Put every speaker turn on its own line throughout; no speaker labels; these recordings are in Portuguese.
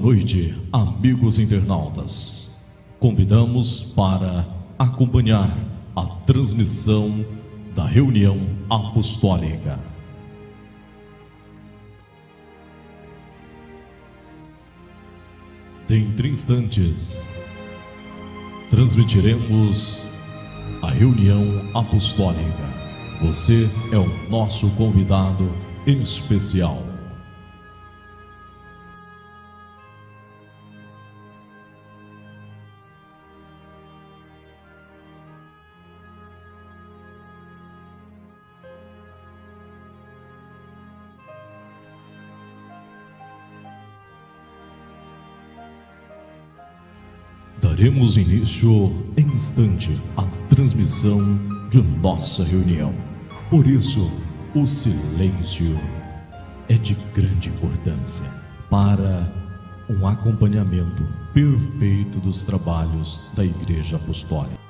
noite, amigos internautas. Convidamos para acompanhar a transmissão da reunião apostólica. Dentro de instantes, transmitiremos a reunião apostólica. Você é o nosso convidado especial. Daremos início em instante à transmissão de nossa reunião. Por isso, o silêncio é de grande importância para um acompanhamento perfeito dos trabalhos da Igreja Apostólica.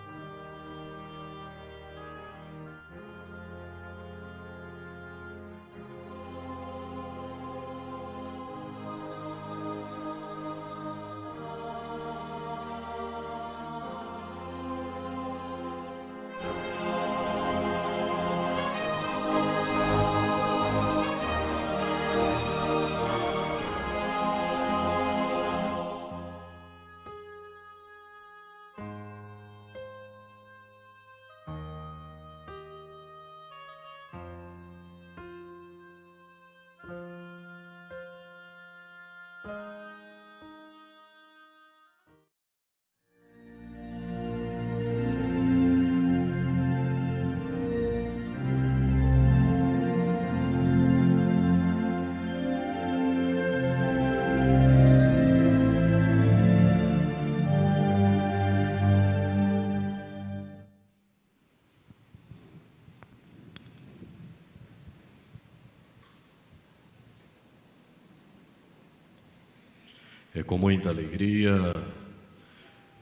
É com muita alegria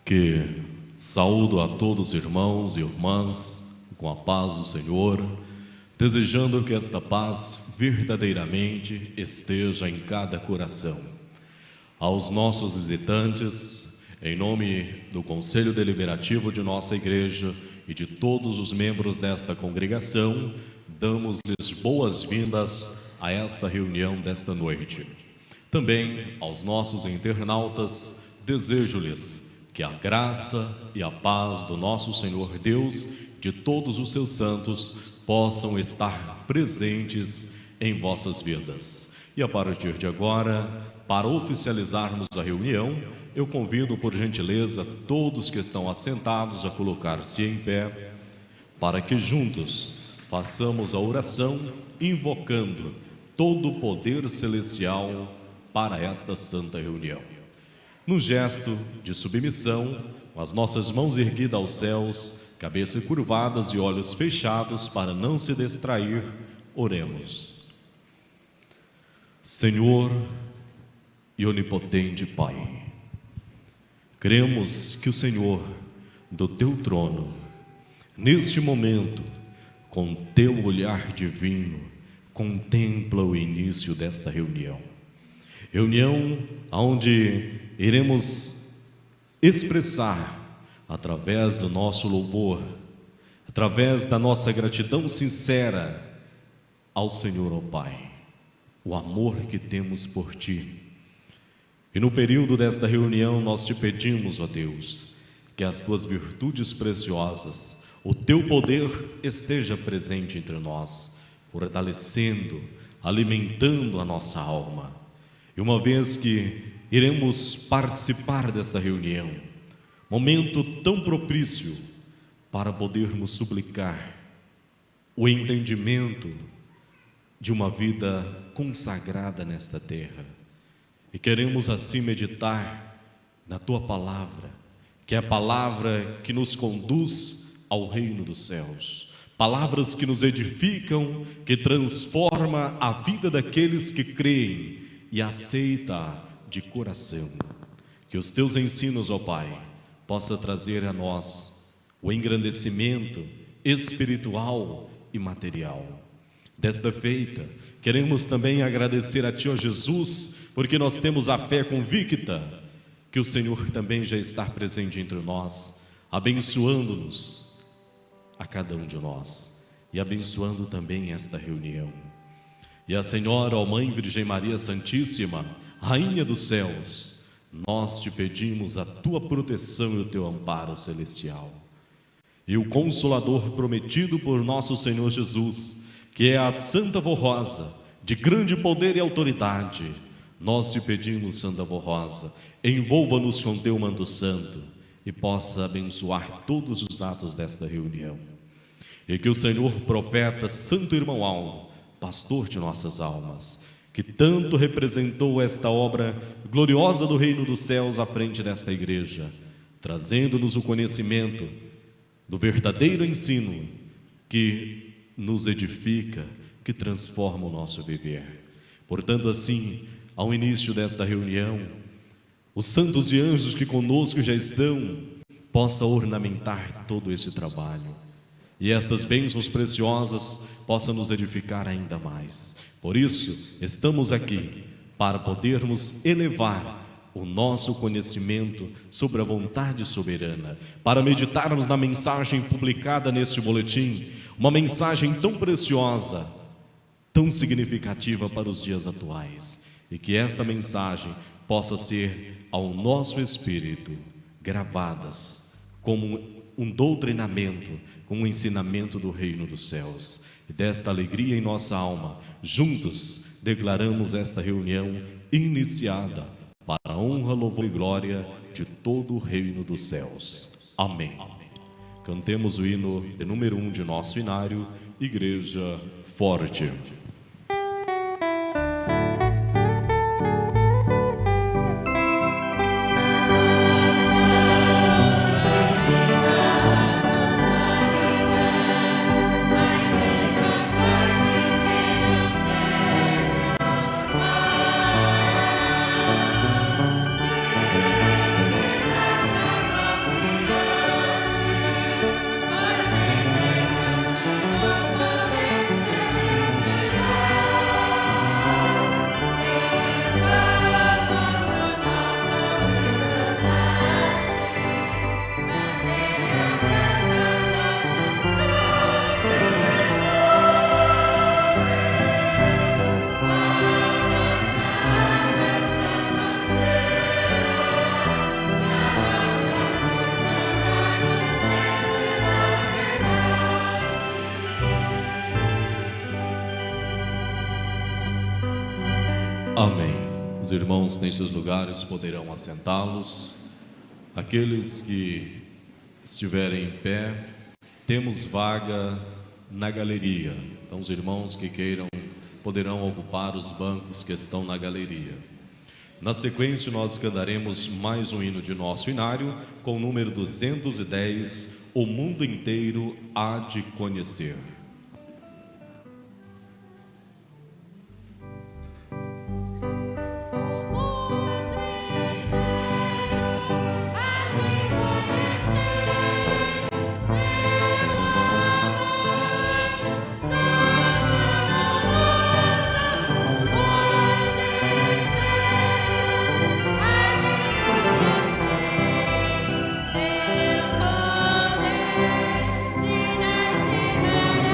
que saúdo a todos os irmãos e irmãs com a paz do Senhor, desejando que esta paz verdadeiramente esteja em cada coração. Aos nossos visitantes, em nome do Conselho Deliberativo de nossa Igreja e de todos os membros desta congregação, damos-lhes boas-vindas a esta reunião desta noite. Também aos nossos internautas, desejo-lhes que a graça e a paz do nosso Senhor Deus, de todos os seus santos, possam estar presentes em vossas vidas. E a partir de agora, para oficializarmos a reunião, eu convido por gentileza todos que estão assentados a colocar-se em pé, para que juntos façamos a oração invocando todo o poder celestial para esta santa reunião. No gesto de submissão, com as nossas mãos erguidas aos céus, cabeça curvadas e olhos fechados para não se distrair, oremos. Senhor e onipotente Pai, cremos que o Senhor, do teu trono, neste momento, com teu olhar divino, contempla o início desta reunião. Reunião onde iremos expressar, através do nosso louvor, através da nossa gratidão sincera ao Senhor, ó Pai, o amor que temos por Ti. E no período desta reunião nós te pedimos, ó Deus, que as Tuas virtudes preciosas, o Teu poder esteja presente entre nós, fortalecendo, alimentando a nossa alma. E uma vez que iremos participar desta reunião, momento tão propício para podermos suplicar o entendimento de uma vida consagrada nesta terra. E queremos assim meditar na Tua palavra, que é a palavra que nos conduz ao reino dos céus. Palavras que nos edificam, que transforma a vida daqueles que creem e aceita de coração. Que os Teus ensinos, ó Pai, possa trazer a nós o engrandecimento espiritual e material. Desta feita, queremos também agradecer a Ti, ó Jesus, porque nós temos a fé convicta que o Senhor também já está presente entre nós, abençoando-nos a cada um de nós e abençoando também esta reunião. E a Senhora, ó Mãe Virgem Maria Santíssima, Rainha dos céus, nós te pedimos a Tua proteção e o Teu amparo celestial. E o Consolador prometido por nosso Senhor Jesus, que é a Santa Vó Rosa, de grande poder e autoridade, nós te pedimos, Santa Vó Rosa, envolva-nos com Teu manto santo e possa abençoar todos os atos desta reunião. E que o Senhor profeta Santo Irmão Aldo, pastor de nossas almas, que tanto representou esta obra gloriosa do Reino dos Céus à frente desta igreja, trazendo-nos o conhecimento do verdadeiro ensino que nos edifica, que transforma o nosso viver. Portanto, assim, ao início desta reunião, os santos e anjos que conosco já estão, possa ornamentar todo esse trabalho. E estas bênçãos preciosas possam nos edificar ainda mais. Por isso, estamos aqui para podermos elevar o nosso conhecimento sobre a vontade soberana, para meditarmos na mensagem publicada neste boletim, uma mensagem tão preciosa, tão significativa para os dias atuais, e que esta mensagem possa ser ao nosso espírito gravadas como um doutrinamento, como um ensinamento do reino dos céus. E desta alegria em nossa alma, juntos declaramos esta reunião iniciada para a honra, louvor e glória de todo o reino dos céus. Amém. Cantemos o hino de número 1 de nosso inário, Igreja Forte. Amém. Os irmãos têm seus lugares, poderão assentá-los. Aqueles que estiverem em pé, temos vaga na galeria. Então os irmãos que queiram poderão ocupar os bancos que estão na galeria. Na sequência nós cantaremos mais um hino de nosso inário com o número 210, O Mundo Inteiro Há de Conhecer.
Sinai, Sinai,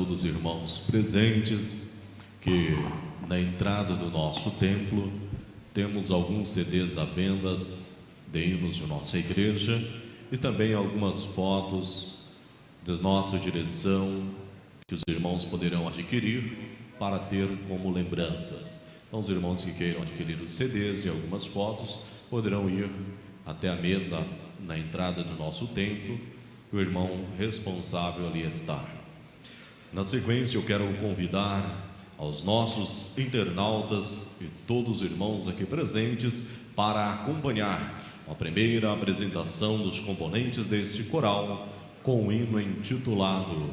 todos os irmãos presentes que na entrada do nosso templo temos alguns CDs à venda de hinos de nossa igreja e também algumas fotos da nossa direção que os irmãos poderão adquirir para ter como lembranças. Então, os irmãos que queiram adquirir os CDs e algumas fotos poderão ir até a mesa na entrada do nosso templo, que o irmão responsável ali está. Na sequência, eu quero convidar aos nossos internautas e todos os irmãos aqui presentes para acompanhar a primeira apresentação dos componentes deste coral com o hino intitulado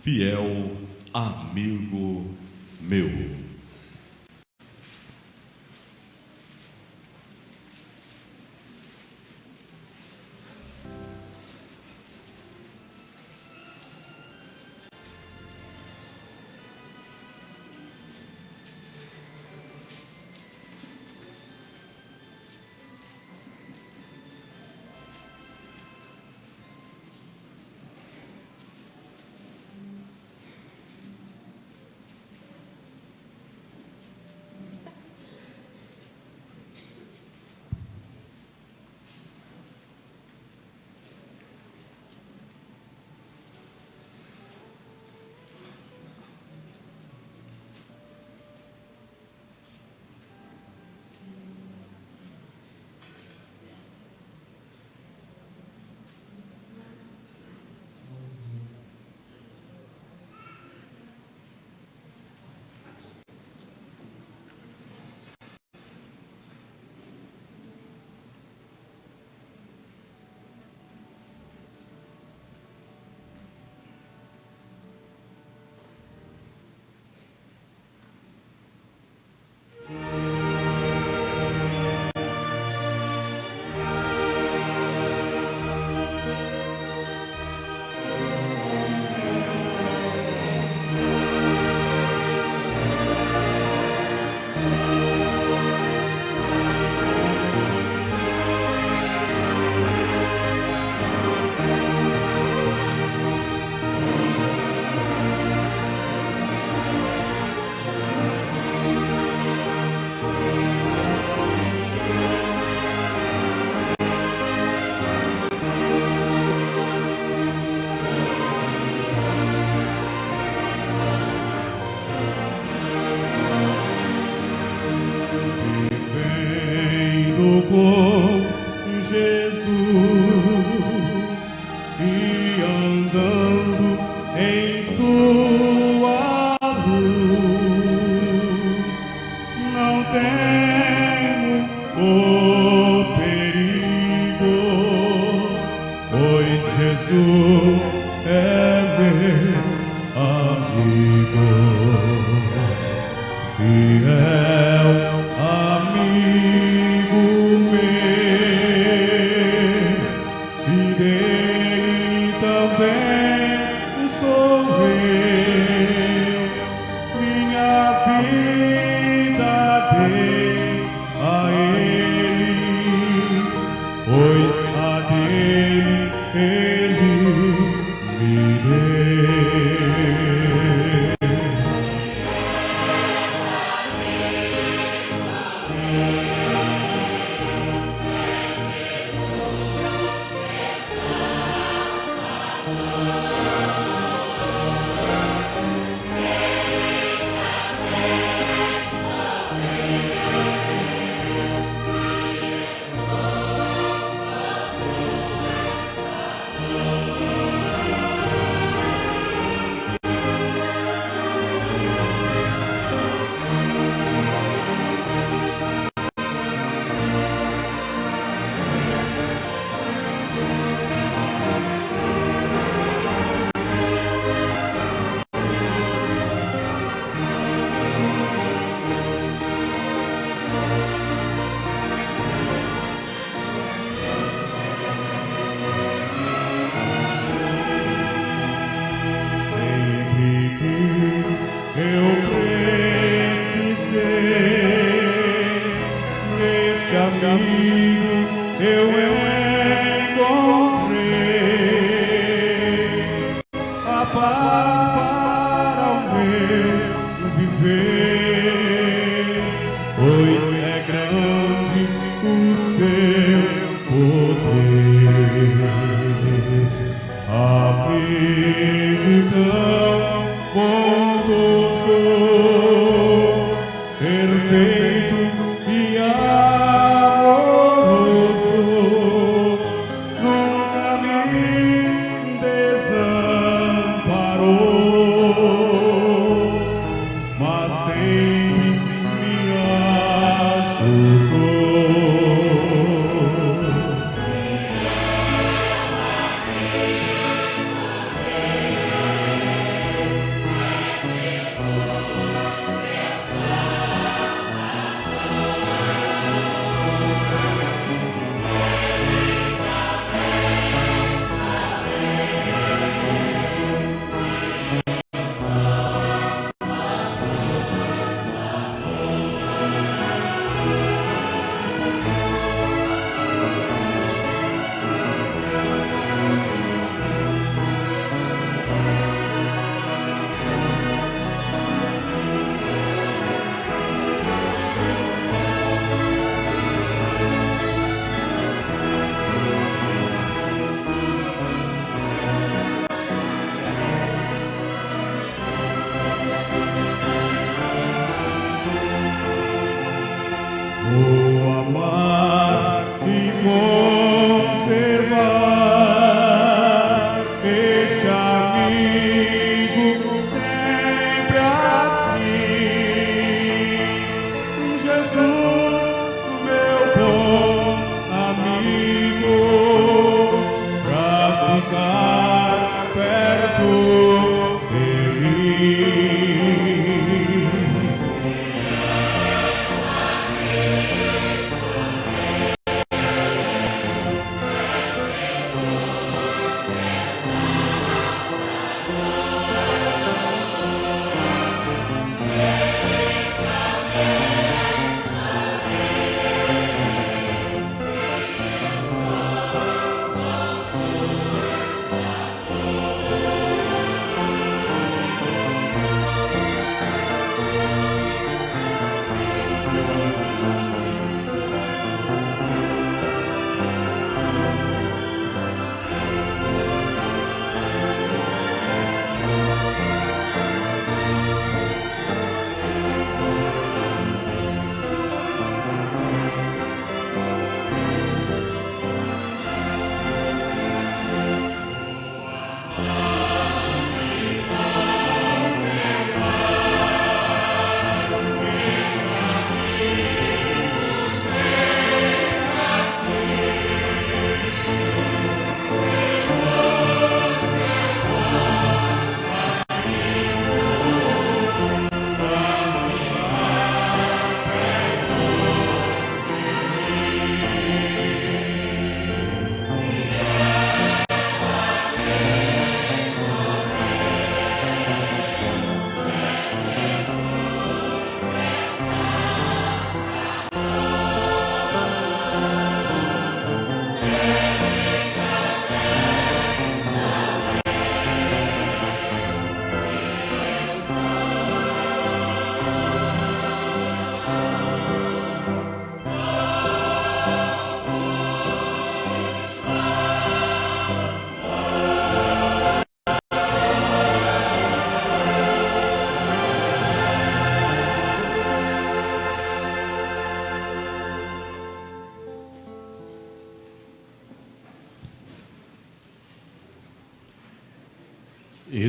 Fiel Amigo Meu.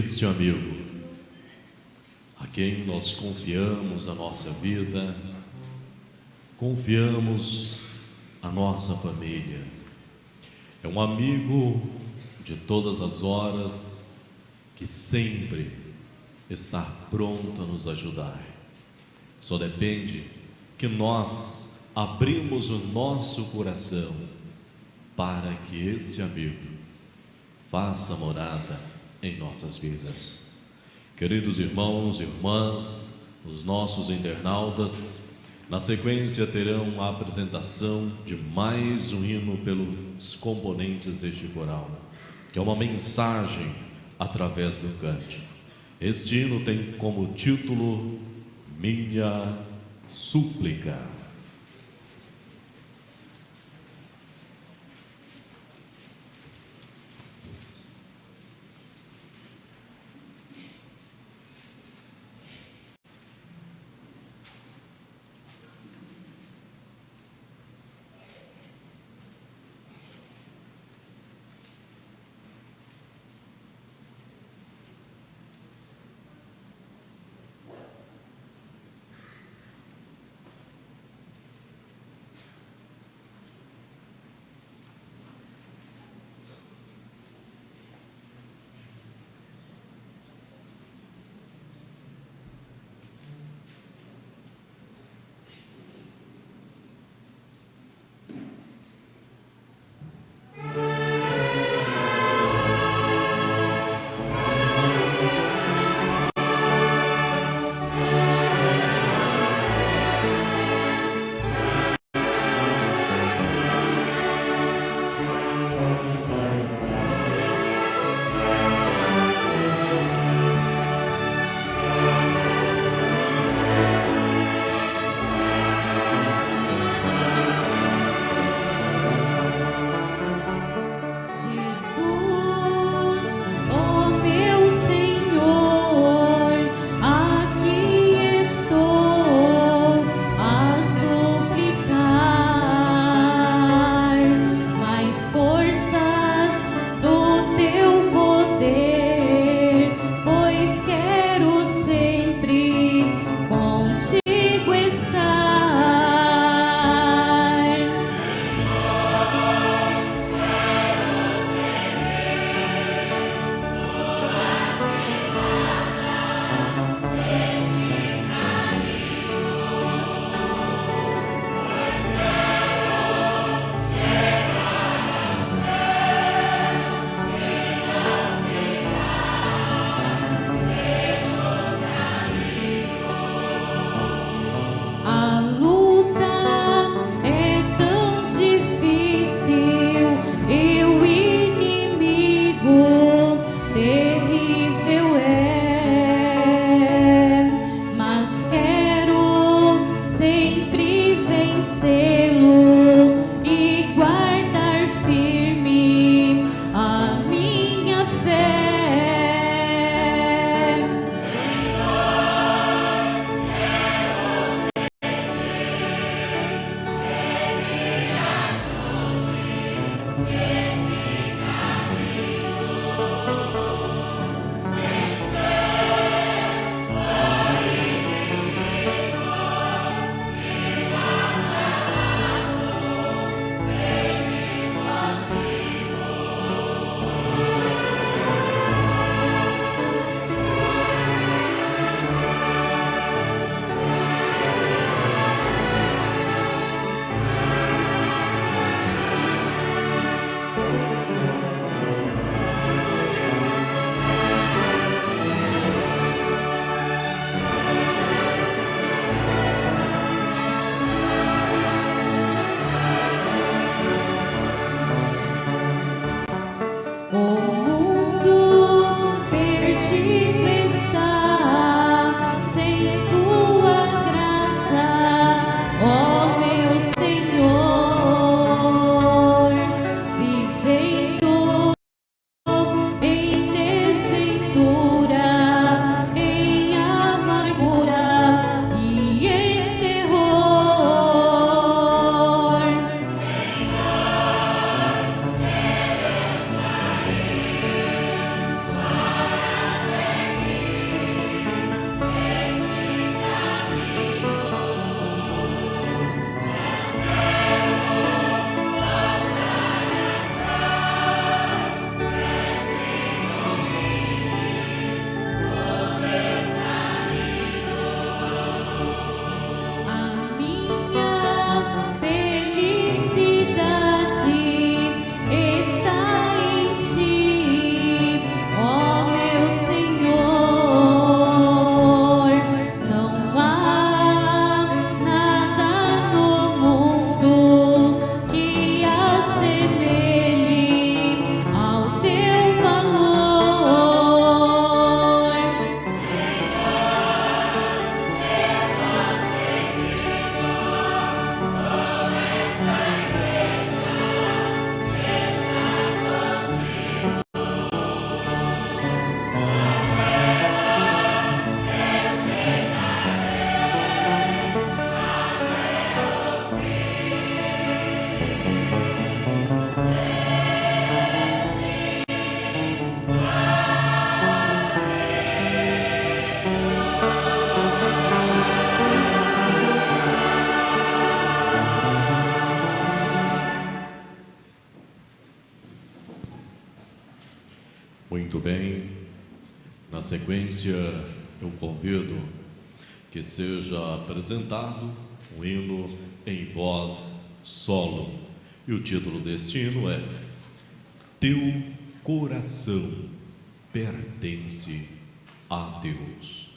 este amigo a quem nós confiamos a nossa vida, confiamos a nossa família. É um amigo de todas as horas que sempre está pronto a nos ajudar. Só depende que nós abrimos o nosso coração para que esse amigo faça morada em nossas vidas. Queridos irmãos e irmãs, os nossos internautas, na sequência terão a apresentação de mais um hino pelos componentes deste coral, que é uma mensagem através do cântico. Este hino tem como título Minha Súplica. sequência, eu convido que seja apresentado um hino em voz solo. E o título deste hino é Teu coração pertence a Deus.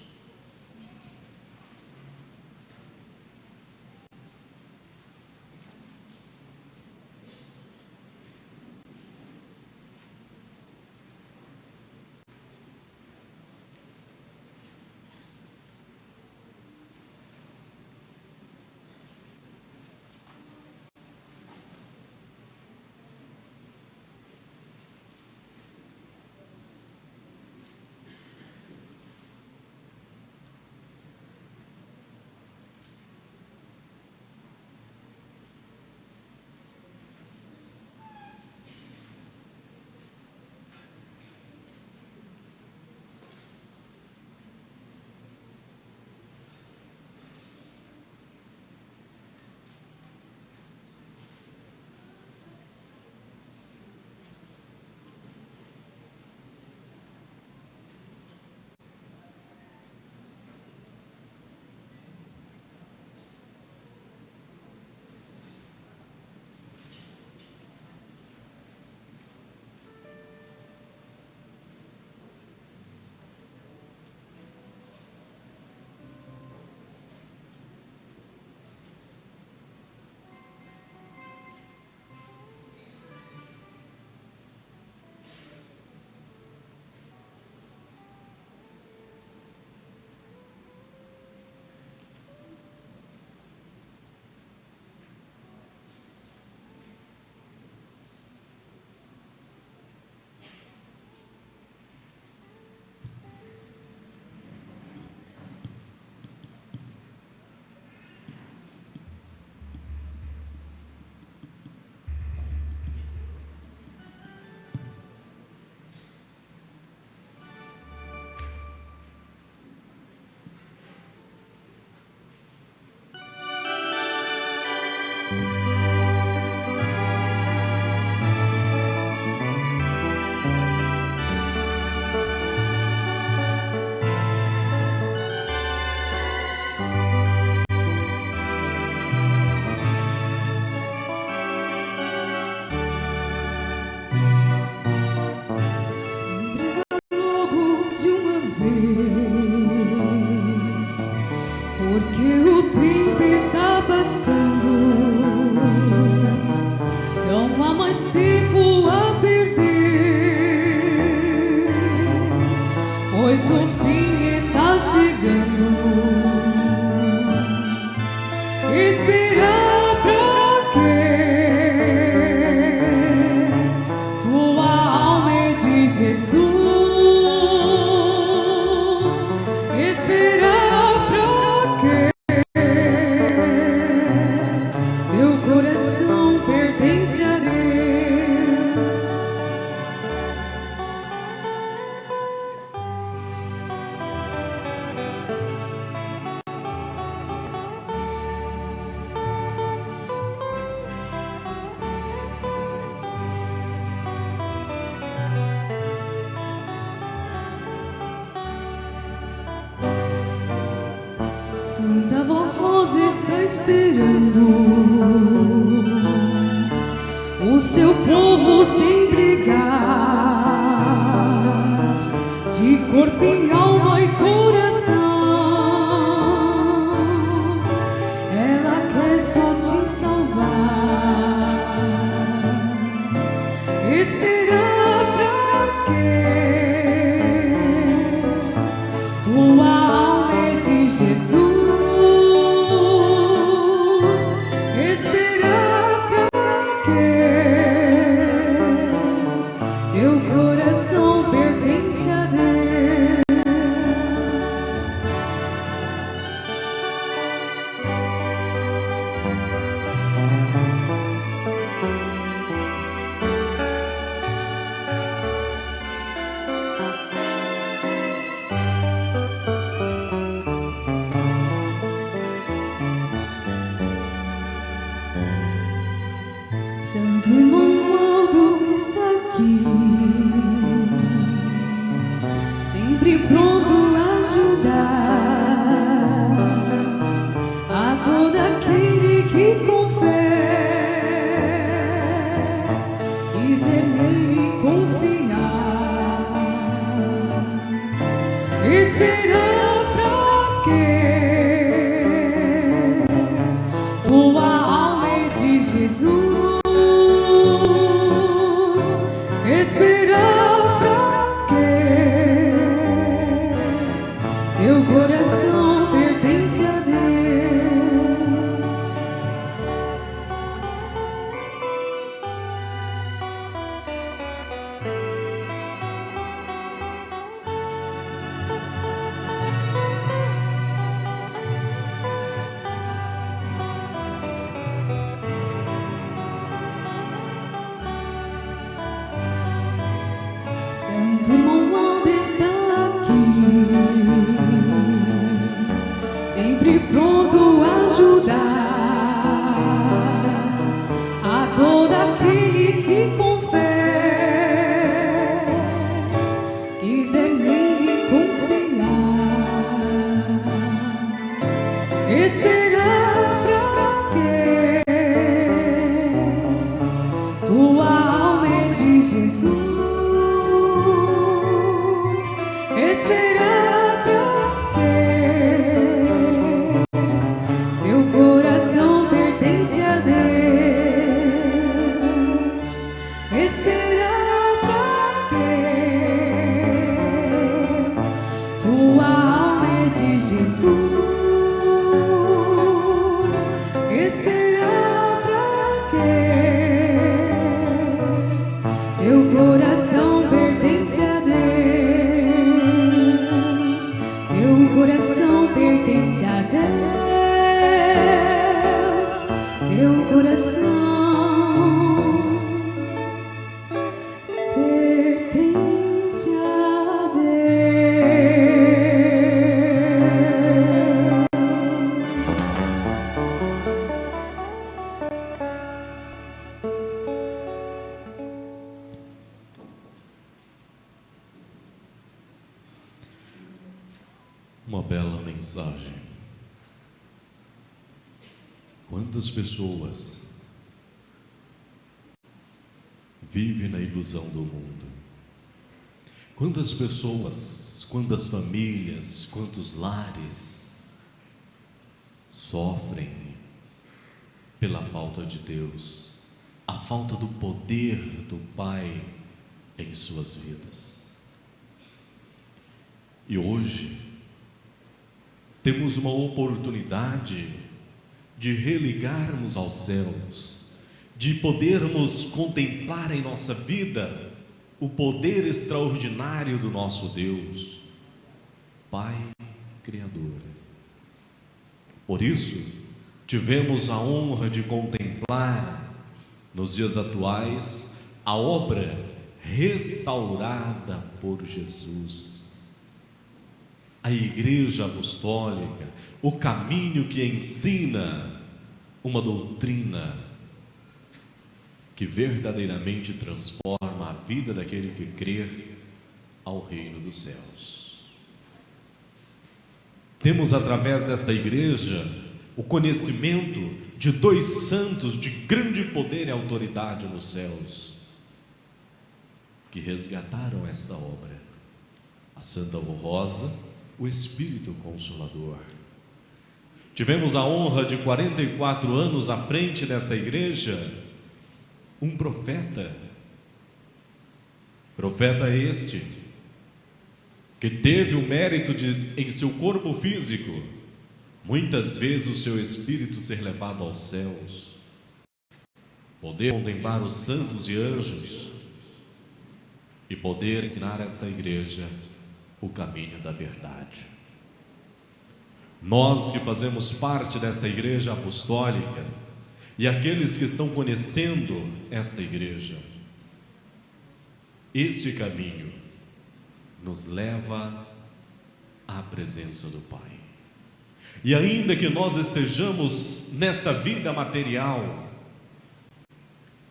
Santa voz está esperando o seu povo se entregar de corpo e alma e coração. Ela quer só te salvar. Esperar pra quê? Tua alma é de Jesus. Santo irmão Aldo está aqui, sempre pronto teu coração pertence a Deus. Santo irmão Aldo está aqui, sempre pronto a ajudar a todo aquele que com fé quiser nele confiar. Esperar pra quê? Tua alma é de Jesus. Esperar pra quê? Teu coração pertence a Deus. Esperar pra quê? Tua alma é de Jesus. Esperar pra quê? Teu coração pertence a Deus. Teu coração pertence a Deus. Teu coração pertence a Deus.
Uma bela mensagem. Quantas pessoas vivem na ilusão do mundo? Quantas pessoas, quantas famílias, quantos lares sofrem pela falta de Deus, a falta do poder do Pai em suas vidas. E hoje temos uma oportunidade de religarmos aos céus, de podermos contemplar em nossa vida o poder extraordinário do nosso Deus, Pai Criador. Por isso, tivemos a honra de contemplar, nos dias atuais, a obra restaurada por Jesus. A Igreja Apostólica, o caminho que ensina uma doutrina que verdadeiramente transforma a vida daquele que crer ao reino dos céus. Temos através desta igreja o conhecimento de dois santos de grande poder e autoridade nos céus, que resgataram esta obra: a Santa Rosa, o Espírito Consolador. Tivemos a honra de 44 anos à frente desta igreja, um profeta este, que teve o mérito de, em seu corpo físico, muitas vezes o seu espírito ser levado aos céus, poder contemplar os santos e anjos, e poder ensinar esta igreja o caminho da verdade. Nós que fazemos parte desta igreja apostólica e aqueles que estão conhecendo esta igreja, este caminho nos leva à presença do Pai. E ainda que nós estejamos nesta vida material,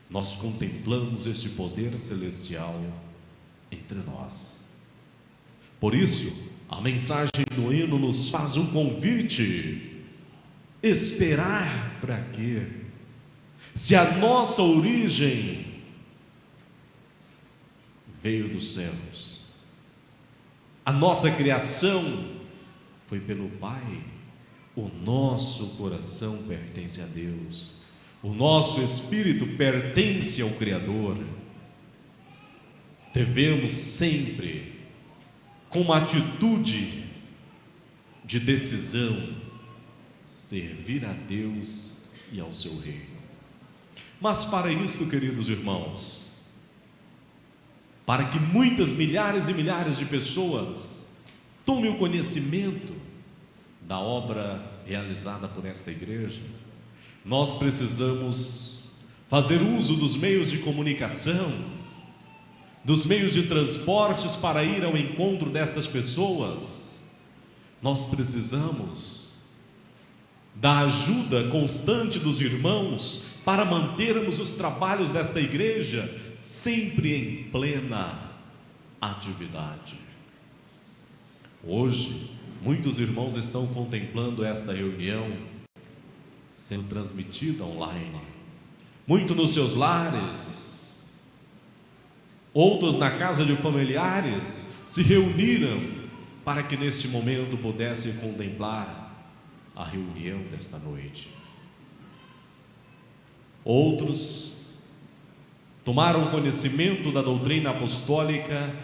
nós contemplamos este poder celestial entre nós. Por isso, a mensagem do hino nos faz um convite: esperar para quê? Se a nossa origem veio dos céus, a nossa criação foi pelo Pai, o nosso coração pertence a Deus, o nosso espírito pertence ao Criador. Devemos sempre, com uma atitude de decisão, servir a Deus e ao seu reino. Mas para isso, queridos irmãos, para que muitas milhares e milhares de pessoas tomem o conhecimento da obra realizada por esta igreja, nós precisamos fazer uso dos meios de comunicação, dos meios de transportes para ir ao encontro destas pessoas. Nós precisamos da ajuda constante dos irmãos para mantermos os trabalhos desta igreja sempre em plena atividade. Hoje, muitos irmãos estão contemplando esta reunião sendo transmitida online, muito nos seus lares, outros na casa de familiares se reuniram para que neste momento pudessem contemplar a reunião desta noite. Outros tomaram conhecimento da doutrina apostólica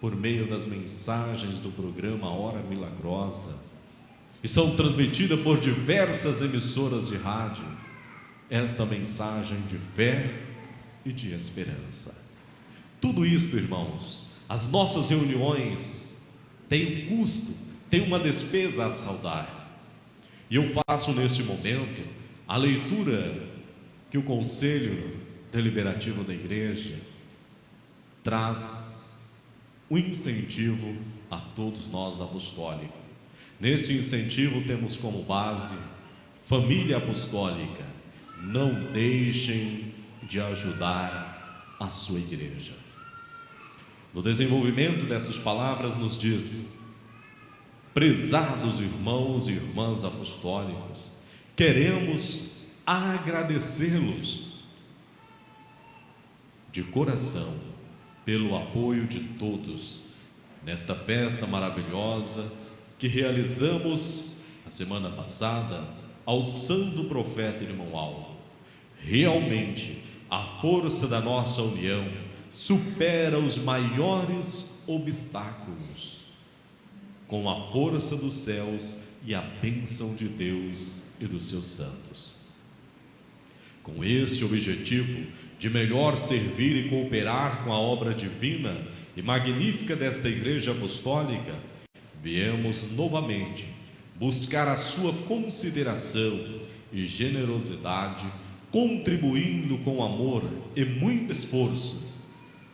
por meio das mensagens do programa Hora Milagrosa, e são transmitidas por diversas emissoras de rádio, esta mensagem de fé e de esperança. Tudo isso, irmãos, as nossas reuniões têm um custo, têm uma despesa a saldar. E eu faço neste momento a leitura que o Conselho Deliberativo da Igreja traz um incentivo a todos nós apostólicos. Nesse incentivo temos como base família apostólica. Não deixem de ajudar a sua igreja. No desenvolvimento dessas palavras nos diz: prezados irmãos e irmãs apostólicos, queremos agradecê-los de coração pelo apoio de todos nesta festa maravilhosa que realizamos a semana passada ao santo profeta irmão Aldo. Realmente, a força da nossa união supera os maiores obstáculos, com a força dos céus e a bênção de Deus e dos seus santos. Com este objetivo de melhor servir e cooperar com a obra divina e magnífica desta Igreja Apostólica, viemos novamente buscar a sua consideração e generosidade, contribuindo com amor e muito esforço,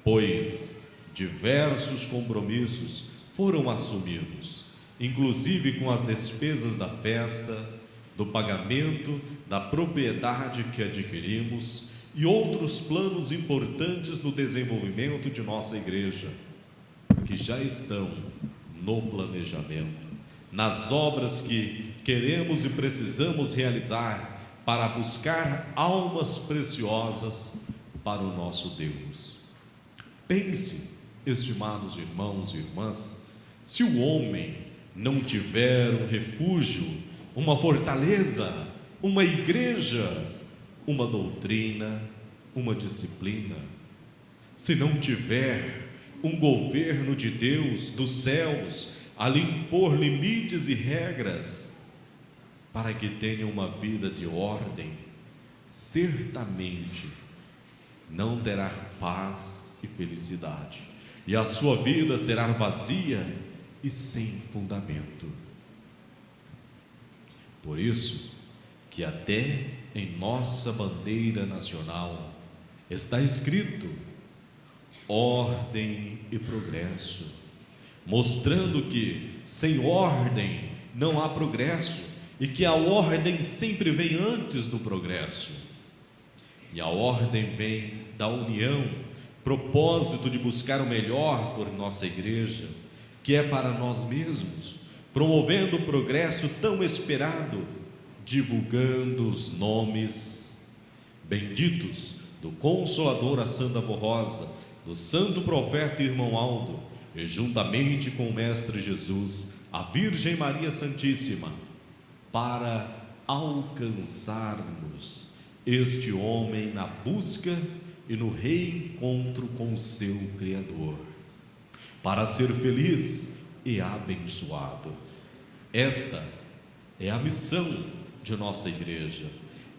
pois diversos compromissos foram assumidos, inclusive com as despesas da festa, do pagamento da propriedade que adquirimos e outros planos importantes no desenvolvimento de nossa igreja, que já estão no planejamento, nas obras que queremos e precisamos realizar para buscar almas preciosas para o nosso Deus. Pense, estimados irmãos e irmãs, se o homem não tiver um refúgio, uma fortaleza, uma igreja, uma doutrina, uma disciplina, se não tiver um governo de Deus, dos céus, a lhe impor limites e regras para que tenha uma vida de ordem, certamente não terá paz e felicidade, e a sua vida será vazia e sem fundamento. Por isso que até em nossa bandeira nacional está escrito ordem e progresso, mostrando que sem ordem não há progresso e que a ordem sempre vem antes do progresso. E a ordem vem da união, propósito de buscar o melhor por nossa igreja, que é para nós mesmos, promovendo o progresso tão esperado, divulgando os nomes benditos do Consolador a Santa Rosa, do Santo Profeta Irmão Aldo, e juntamente com o Mestre Jesus, a Virgem Maria Santíssima, para alcançarmos este homem na busca e no reencontro com o seu Criador, para ser feliz e abençoado. Esta é a missão de nossa igreja.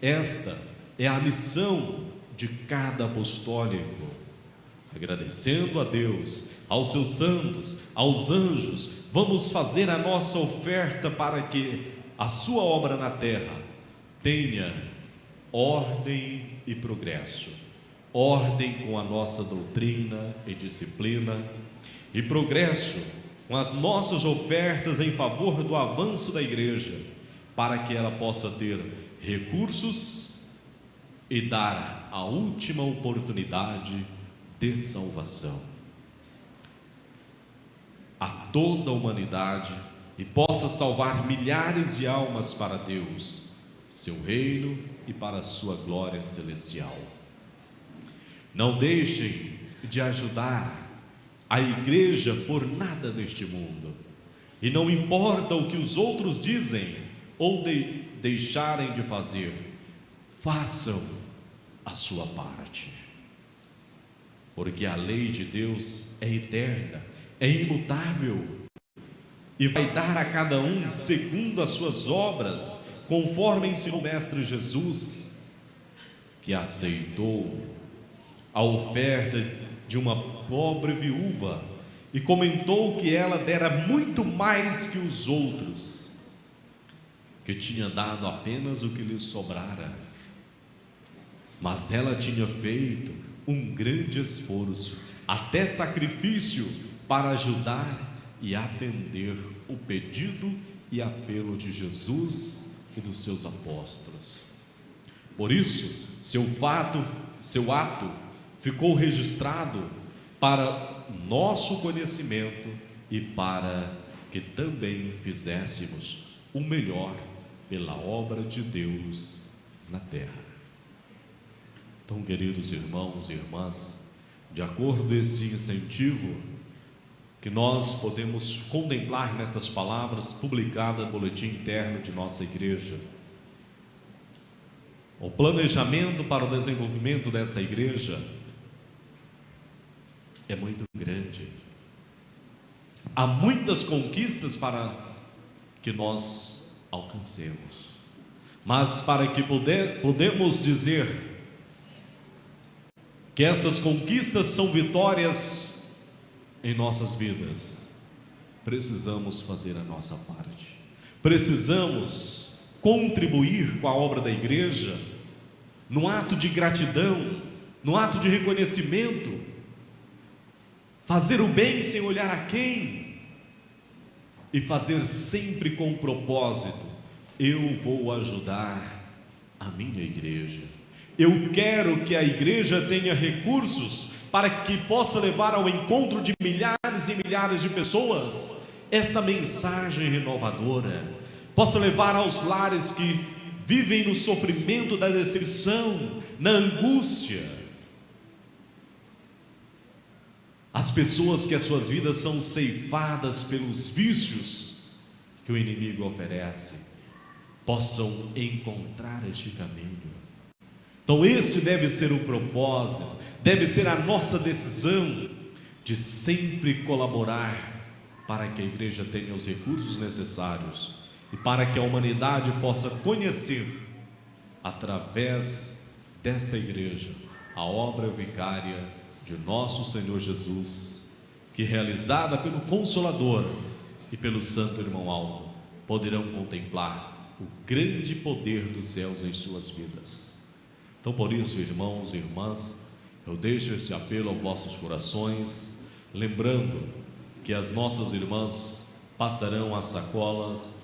Esta é a missão de cada apostólico. Agradecendo a Deus, aos seus santos, aos anjos, vamos fazer a nossa oferta para que a sua obra na terra tenha ordem e progresso. Ordem com a nossa doutrina e disciplina, e progresso com as nossas ofertas em favor do avanço da igreja, para que ela possa ter recursos e dar a última oportunidade de salvação a toda a humanidade e possa salvar milhares de almas para Deus, seu reino e para a sua glória celestial. Não deixem de ajudar a igreja por nada neste mundo, e não importa o que os outros dizem ou deixarem de fazer, façam a sua parte, porque a lei de Deus é eterna, é imutável, e vai dar a cada um segundo as suas obras, conforme ensinou o Mestre Jesus, que aceitou a oferta de uma pobre viúva e comentou que ela dera muito mais que os outros, que tinha dado apenas o que lhe sobrara, mas ela tinha feito um grande esforço, até sacrifício, para ajudar e atender o pedido e apelo de Jesus e dos seus apóstolos. Por isso, seu ato ficou registrado para nosso conhecimento e para que também fizéssemos o melhor pela obra de Deus na terra. Então, queridos irmãos e irmãs, de acordo com esse incentivo que nós podemos contemplar nestas palavras publicadas no boletim interno de nossa igreja, o planejamento para o desenvolvimento desta igreja é muito grande. Há muitas conquistas para que nós alcancemos, mas para que podemos dizer que estas conquistas são vitórias em nossas vidas, precisamos fazer a nossa parte, precisamos contribuir com a obra da igreja, no ato de gratidão, no ato de reconhecimento, fazer o bem sem olhar a quem, e fazer sempre com o propósito: eu vou ajudar a minha igreja, eu quero que a igreja tenha recursos para que possa levar ao encontro de milhares e milhares de pessoas esta mensagem renovadora, possa levar aos lares que vivem no sofrimento da decepção, na angústia, as pessoas que as suas vidas são ceifadas pelos vícios que o inimigo oferece, possam encontrar este caminho. Então esse deve ser o propósito, deve ser a nossa decisão de sempre colaborar para que a igreja tenha os recursos necessários e para que a humanidade possa conhecer, através desta igreja, a obra vicária de nosso Senhor Jesus, que realizada pelo Consolador e pelo Santo Irmão Aldo, poderão contemplar o grande poder dos céus em suas vidas. Então, por isso, irmãos e irmãs, eu deixo esse apelo aos vossos corações, lembrando que as nossas irmãs passarão as sacolas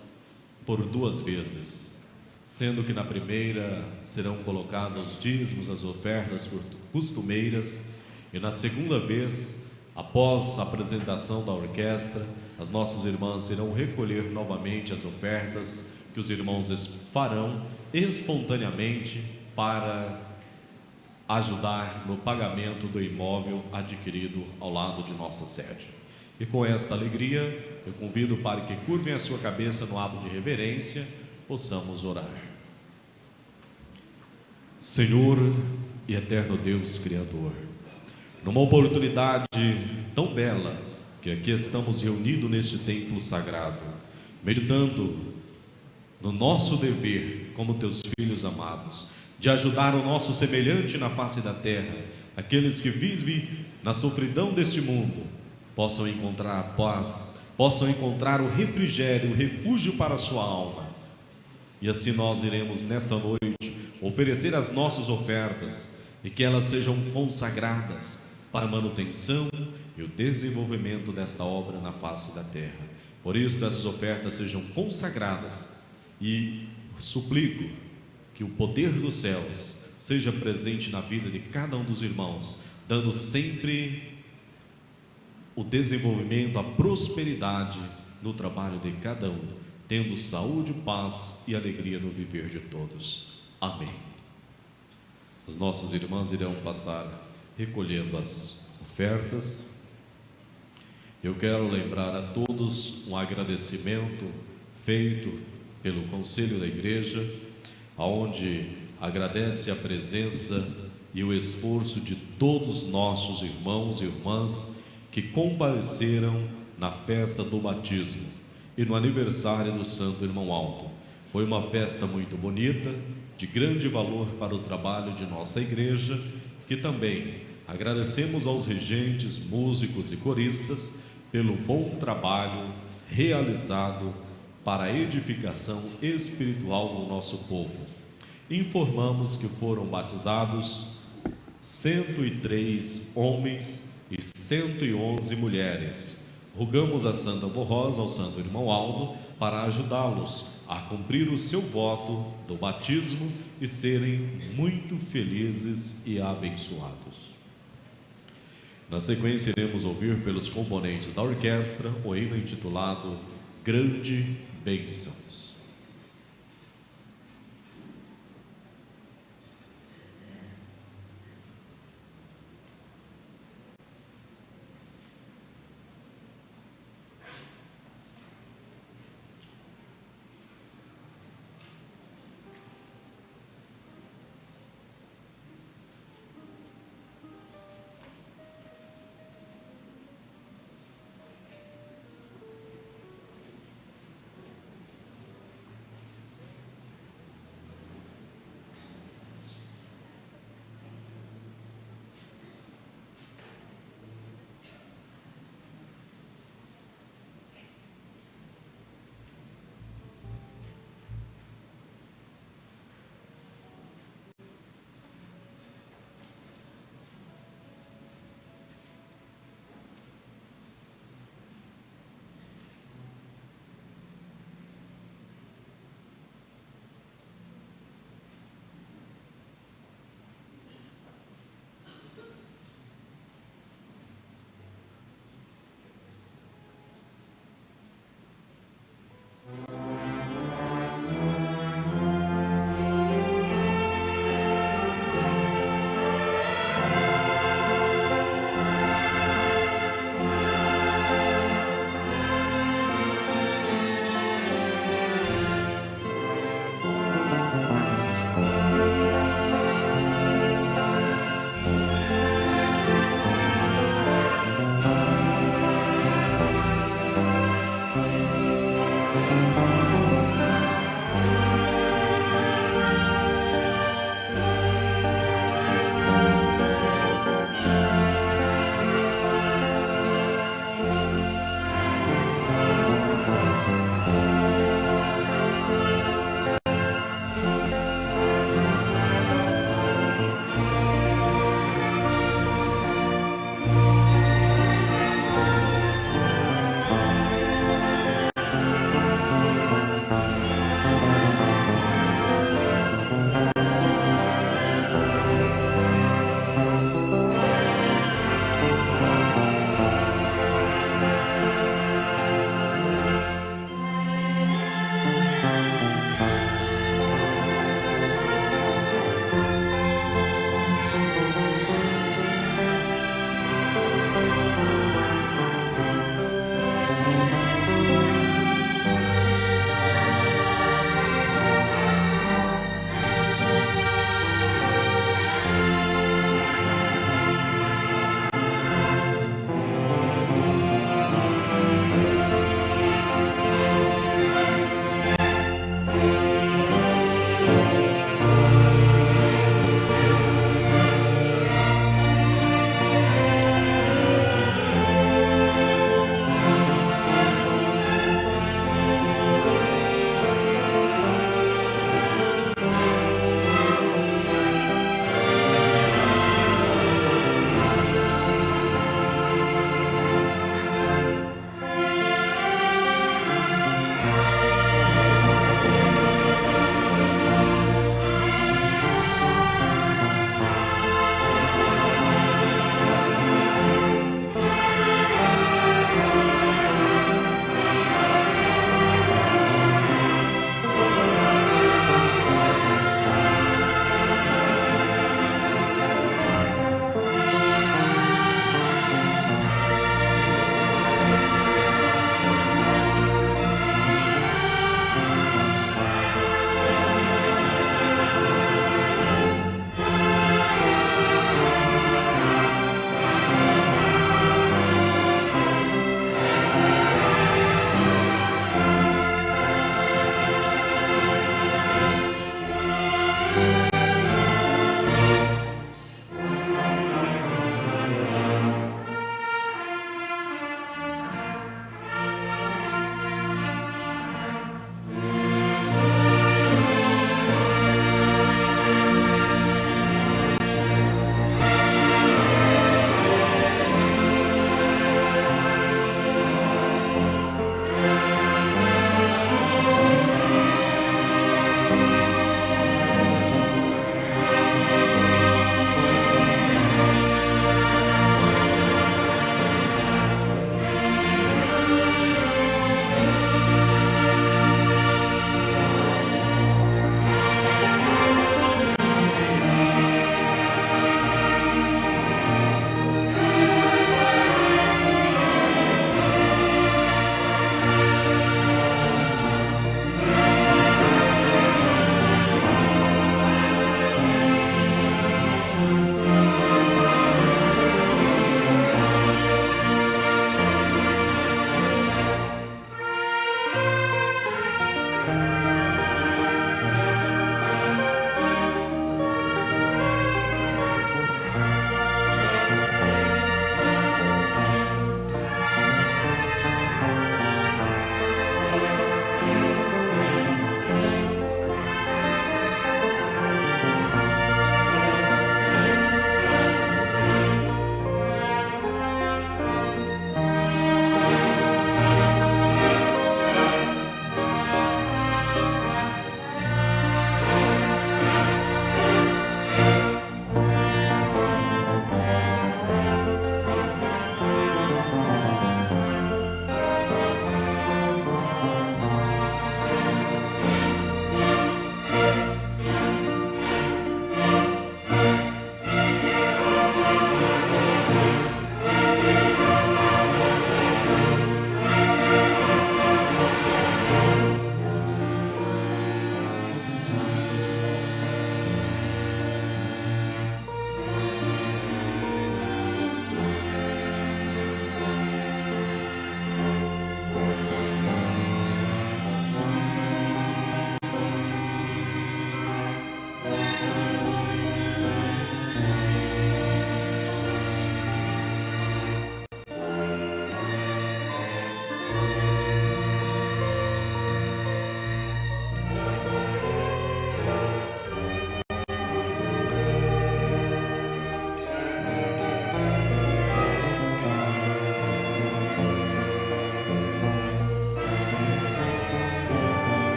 por 2 vezes, sendo que na primeira serão colocados os dízimos, as ofertas costumeiras, e na segunda vez, após a apresentação da orquestra, as nossas irmãs irão recolher novamente as ofertas que os irmãos farão espontaneamente para ajudar no pagamento do imóvel adquirido ao lado de nossa sede. E com esta alegria, eu convido para que curvem a sua cabeça no ato de reverência, possamos orar. Senhor e eterno Deus Criador, numa oportunidade tão bela que aqui estamos reunidos neste templo sagrado, meditando no nosso dever como teus filhos amados, de ajudar o nosso semelhante na face da terra, aqueles que vivem na sofridão deste mundo, possam encontrar a paz, possam encontrar o refrigério, o refúgio para a sua alma. E assim nós iremos nesta noite oferecer as nossas ofertas e que elas sejam consagradas para a manutenção e o desenvolvimento desta obra na face da terra. Por isso, essas ofertas sejam consagradas e suplico que o poder dos céus seja presente na vida de cada um dos irmãos, dando sempre o desenvolvimento, a prosperidade no trabalho de cada um, tendo saúde, paz e alegria no viver de todos. Amém. As nossas irmãs irão passar recolhendo as ofertas. Eu quero lembrar a todos um agradecimento feito pelo Conselho da Igreja, onde agradece a presença e o esforço de todos nossos irmãos e irmãs que compareceram na festa do batismo e no aniversário do Santo Irmão Aldo. Foi uma festa muito bonita, de grande valor para o trabalho de nossa igreja, que também agradecemos aos regentes, músicos e coristas pelo bom trabalho realizado para a edificação espiritual do nosso povo. Informamos que foram batizados 103 homens e 111 mulheres. Rogamos a Santa Avó Rosa, ao Santo Irmão Aldo, para ajudá-los a cumprir o seu voto do batismo e serem muito felizes e abençoados. Na sequência, iremos ouvir pelos componentes da orquestra o hino intitulado Grande Bênção.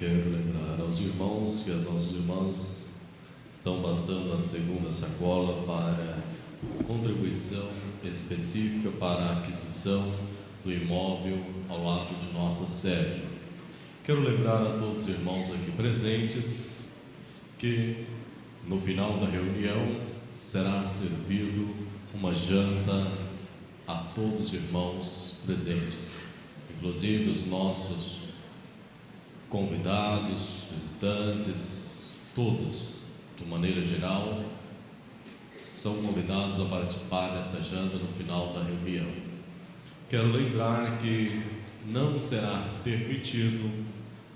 Quero lembrar aos irmãos que as nossas irmãs estão passando a segunda sacola para contribuição específica para a aquisição do imóvel ao lado de nossa sede. Quero lembrar a todos os irmãos aqui presentes que no final da reunião será servido uma janta a todos os irmãos presentes, inclusive os nossos convidados, visitantes, todos, de maneira geral, são convidados a participar desta janta no final da reunião. Quero lembrar que não será permitido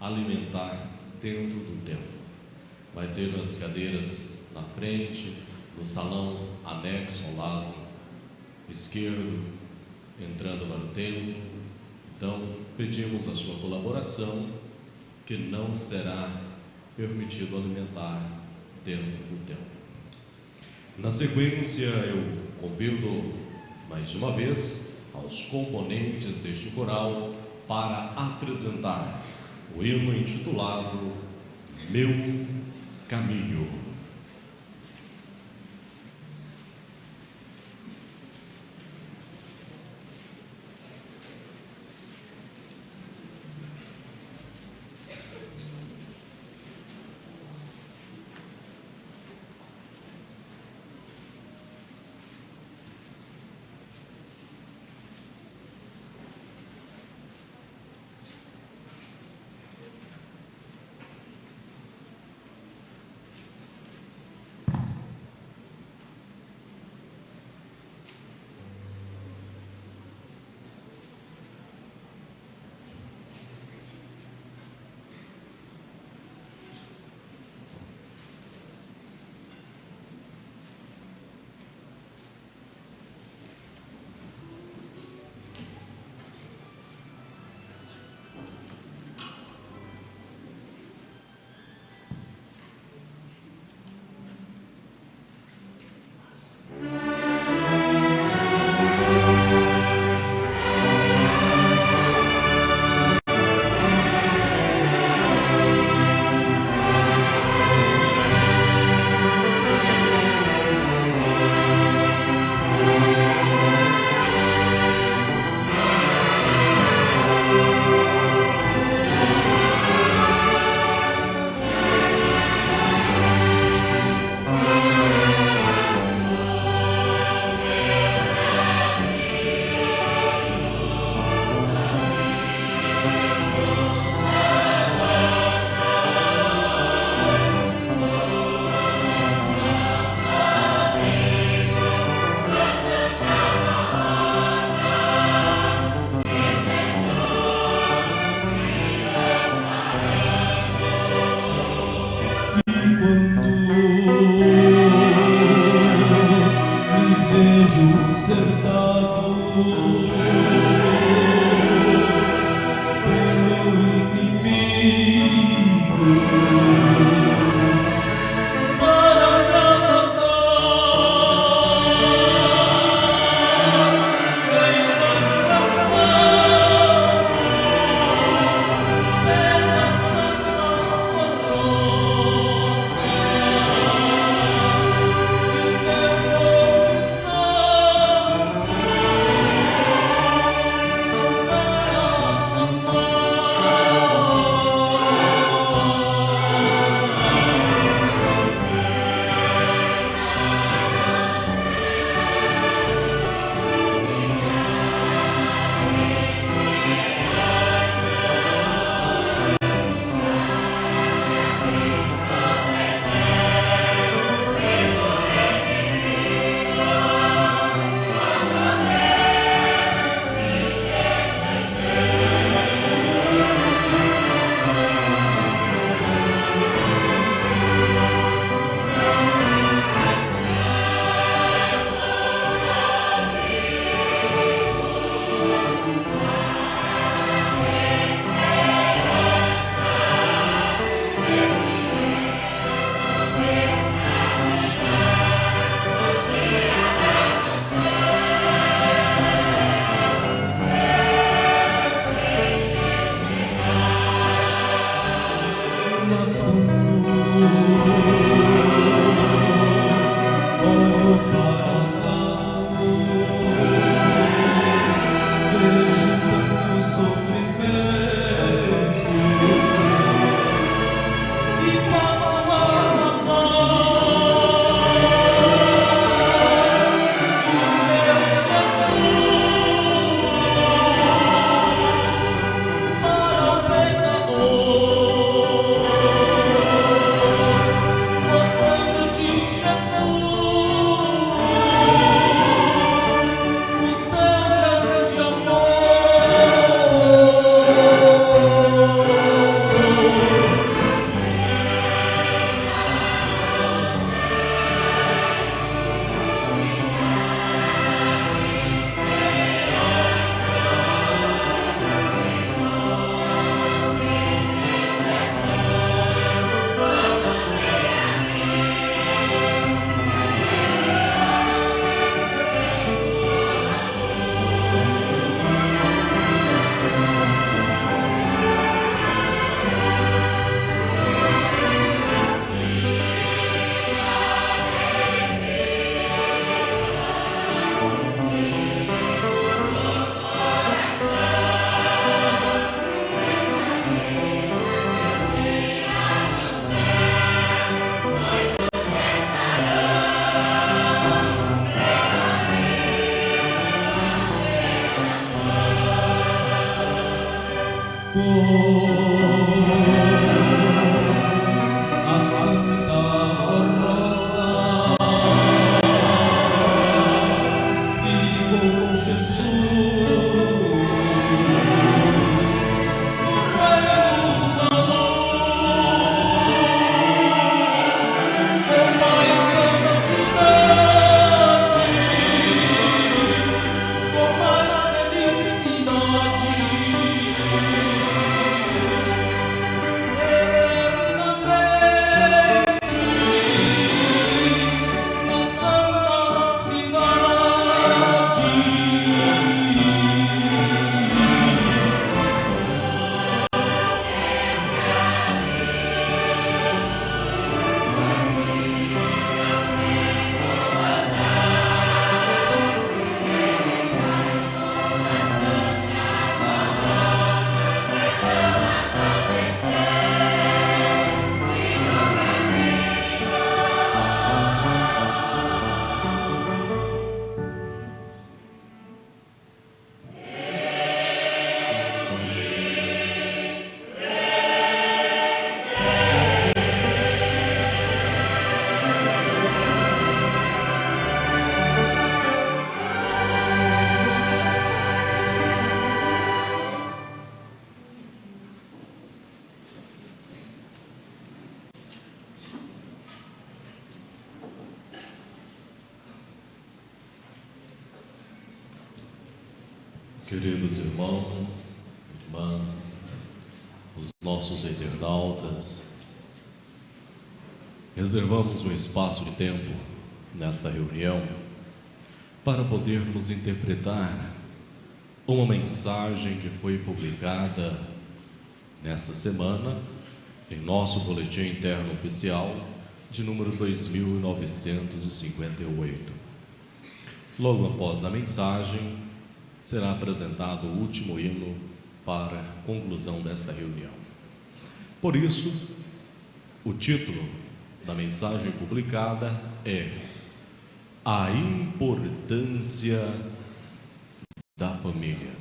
alimentar dentro do templo. Vai ter umas cadeiras na frente, no salão anexo ao lado esquerdo, entrando para o templo. Então, pedimos a sua colaboração, que não será permitido alimentar dentro do templo. Na sequência, eu convido mais uma vez aos componentes deste coral para apresentar o hino intitulado Meu Caminho. Queridos irmãos, irmãs, os nossos internautas, reservamos um espaço de tempo nesta reunião para podermos interpretar uma mensagem que foi publicada nesta semana em nosso boletim interno oficial de número 2958. Logo após a mensagem, será apresentado o último hino para a conclusão desta reunião. Por isso, o título da mensagem publicada é A Importância da Família,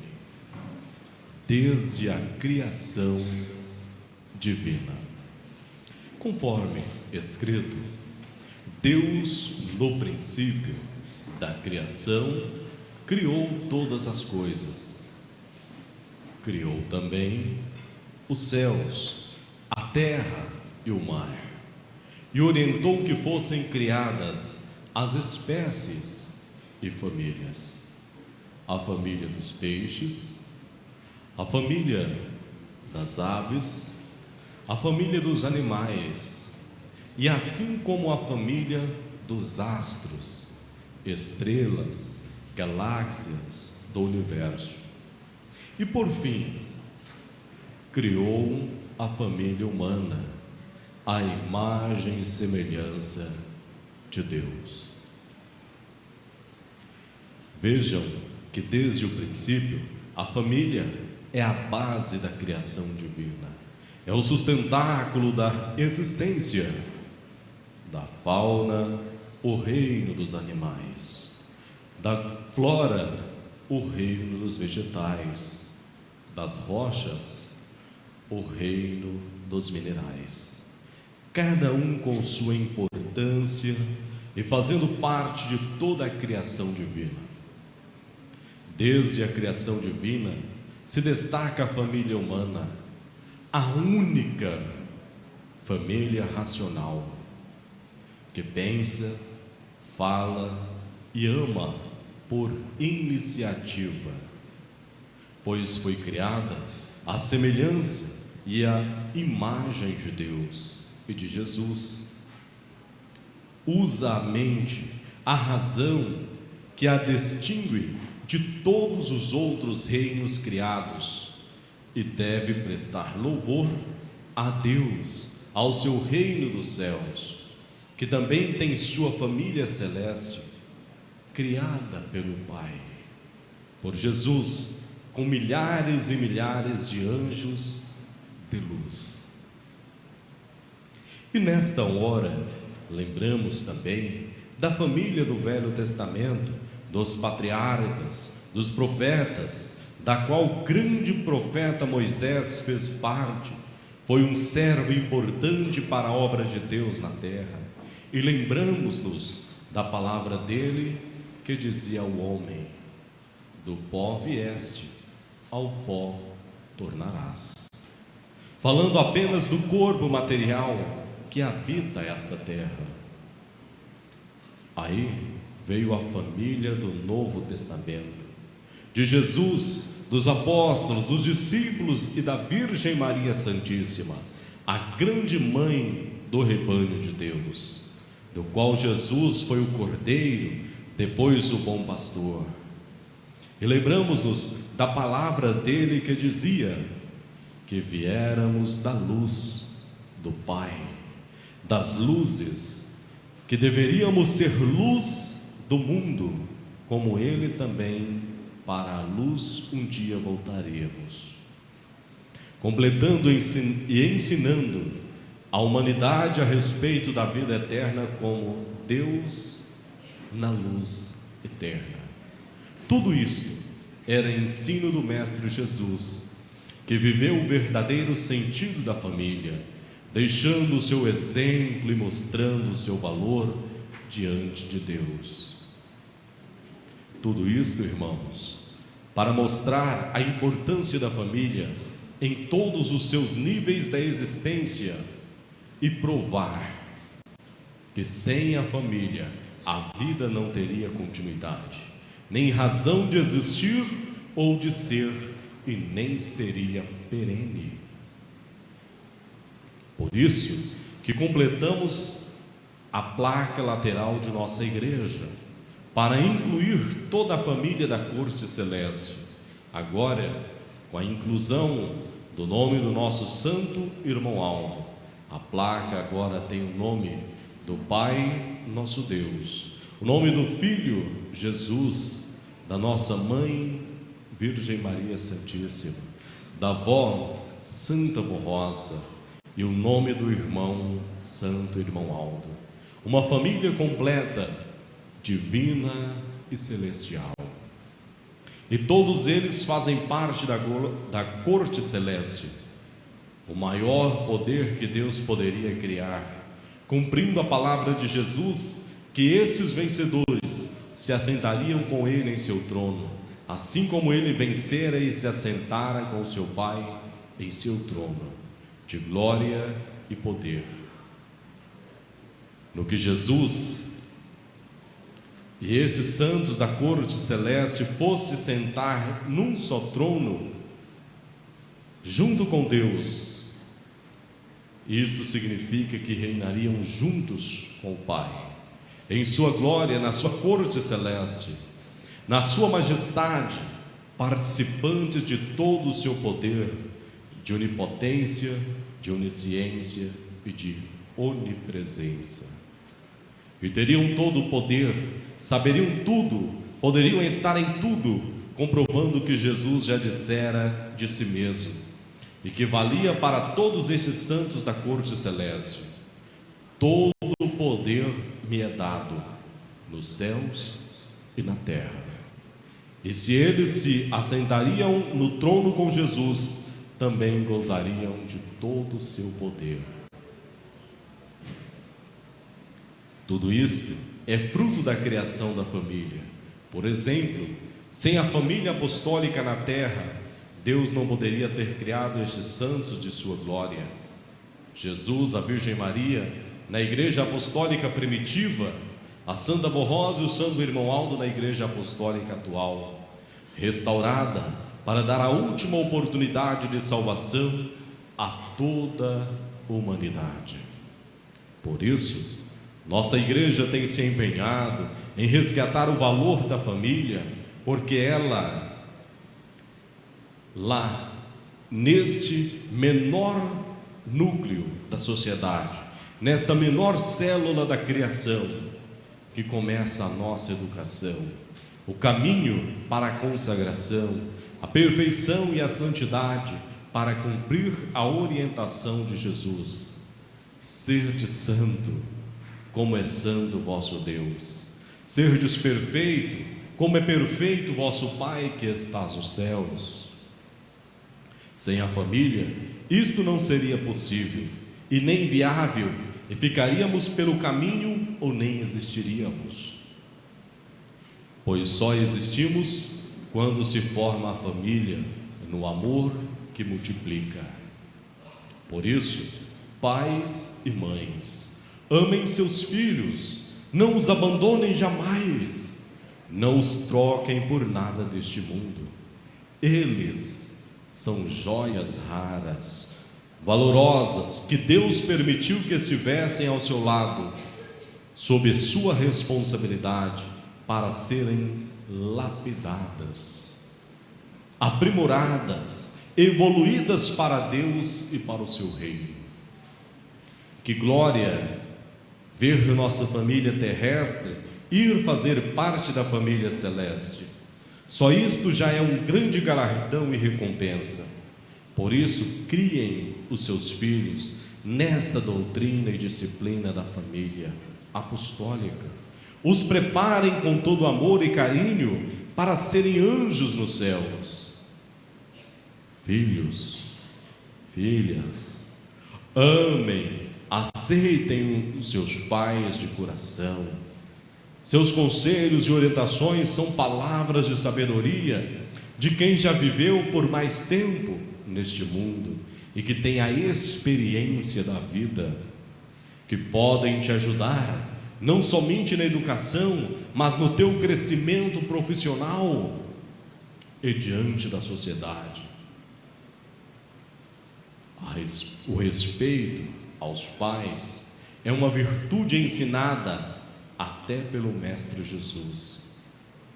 desde a criação divina. Conforme escrito, Deus, no princípio da criação, criou todas as coisas. Criou também os céus, a terra e o mar, e orientou que fossem criadas as espécies e famílias: a família dos peixes, a família das aves, a família dos animais, e assim como a família dos astros, estrelas, galáxias do universo. E por fim, criou a família humana, à imagem e semelhança de Deus. Vejam que desde o princípio, a família é a base da criação divina, é o sustentáculo da existência, da fauna, o reino dos animais, da flora, o reino dos vegetais, das rochas, o reino dos minerais, cada um com sua importância e fazendo parte de toda a criação divina. Desde a criação divina se destaca a família humana, a única família racional, que pensa, fala e ama por iniciativa, pois foi criada à semelhança e à imagem de Deus e de Jesus. Usa a mente, a razão que a distingue de todos os outros reinos criados, e deve prestar louvor a Deus, ao seu reino dos céus, que também tem sua família celeste, criada pelo Pai, por Jesus, com milhares e milhares de anjos de luz. E nesta hora, lembramos também da família do Velho Testamento, dos patriarcas, dos profetas, da qual o grande profeta Moisés fez parte, foi um servo importante para a obra de Deus na terra. E lembramos-nos da palavra dele que dizia ao homem: do pó vieste, ao pó tornarás. Falando apenas do corpo material que habita esta terra. Aí veio a família do Novo Testamento, de Jesus, dos apóstolos, dos discípulos e da Virgem Maria Santíssima, a grande mãe do rebanho de Deus, do qual Jesus foi o Cordeiro, depois o bom pastor. E lembramos-nos da palavra dele que dizia que viéramos da luz do Pai, das luzes, que deveríamos ser luz do mundo, como ele também para a luz um dia voltaremos, completando e ensinando a humanidade a respeito da vida eterna como Deus na luz eterna. Tudo isto era ensino do Mestre Jesus, que viveu o verdadeiro sentido da família, deixando o seu exemplo e mostrando o seu valor diante de Deus. Tudo isto, irmãos, para mostrar a importância da família em todos os seus níveis da existência e provar que sem a família a vida não teria continuidade, nem razão de existir ou de ser, e nem seria perene. Por isso que completamos a placa lateral de nossa igreja, para incluir toda a família da corte celeste. Agora, com a inclusão do nome do nosso santo irmão Aldo, a placa agora tem o nome do Pai, nosso Deus, o nome do Filho, Jesus, da nossa Mãe, Virgem Maria Santíssima, da avó, Santa Rosa, e o nome do irmão, Santo Irmão Aldo. Uma família completa, divina e celestial. E todos eles fazem parte da corte celeste, o maior poder que Deus poderia criar, cumprindo a palavra de Jesus, que esses vencedores se assentariam com ele em seu trono, assim como ele vencera e se assentara com seu Pai em seu trono, de glória e poder. No que Jesus e esses santos da corte celeste fossem sentar num só trono, junto com Deus, isto significa que reinariam juntos com o Pai, em sua glória, na sua corte celeste, na sua majestade, participantes de todo o seu poder, de onipotência, de onisciência e de onipresença. E teriam todo o poder, saberiam tudo, poderiam estar em tudo, comprovando que Jesus já dissera de si mesmo, e que valia para todos estes santos da corte celeste: todo o poder me é dado, nos céus e na terra. E se eles se assentariam no trono com Jesus, também gozariam de todo o seu poder. Tudo isto é fruto da criação da família. Por exemplo, sem a família apostólica na terra, Deus não poderia ter criado estes santos de sua glória. Jesus, a Virgem Maria, na igreja apostólica primitiva, a Santa Rosa e o Santo Irmão Aldo na igreja apostólica atual, restaurada para dar a última oportunidade de salvação a toda a humanidade. Por isso, nossa igreja tem se empenhado em resgatar o valor da família, porque ela, lá, neste menor núcleo da sociedade, nesta menor célula da criação, que começa a nossa educação, o caminho para a consagração, a perfeição e a santidade para cumprir a orientação de Jesus: sede santo, como é santo vosso Deus. Serdes perfeito, como é perfeito vosso Pai que estás nos céus. Sem a família, isto não seria possível e nem viável, e ficaríamos pelo caminho ou nem existiríamos. Pois só existimos quando se forma a família, no amor que multiplica. Por isso, pais e mães, amem seus filhos, não os abandonem jamais, não os troquem por nada deste mundo. Eles são joias raras, valorosas, que Deus permitiu que estivessem ao seu lado, sob sua responsabilidade, para serem lapidadas, aprimoradas, evoluídas para Deus e para o seu reino. Que glória ver nossa família terrestre ir fazer parte da família celeste. Só isto já é um grande galardão e recompensa. Por isso, criem os seus filhos nesta doutrina e disciplina da família apostólica. Os preparem com todo amor e carinho para serem anjos nos céus. Filhos, filhas, amem, aceitem os seus pais de coração. Seus conselhos e orientações são palavras de sabedoria de quem já viveu por mais tempo neste mundo e que tem a experiência da vida, que podem te ajudar não somente na educação, mas no teu crescimento profissional e diante da sociedade. O respeito aos pais é uma virtude ensinada até pelo Mestre Jesus.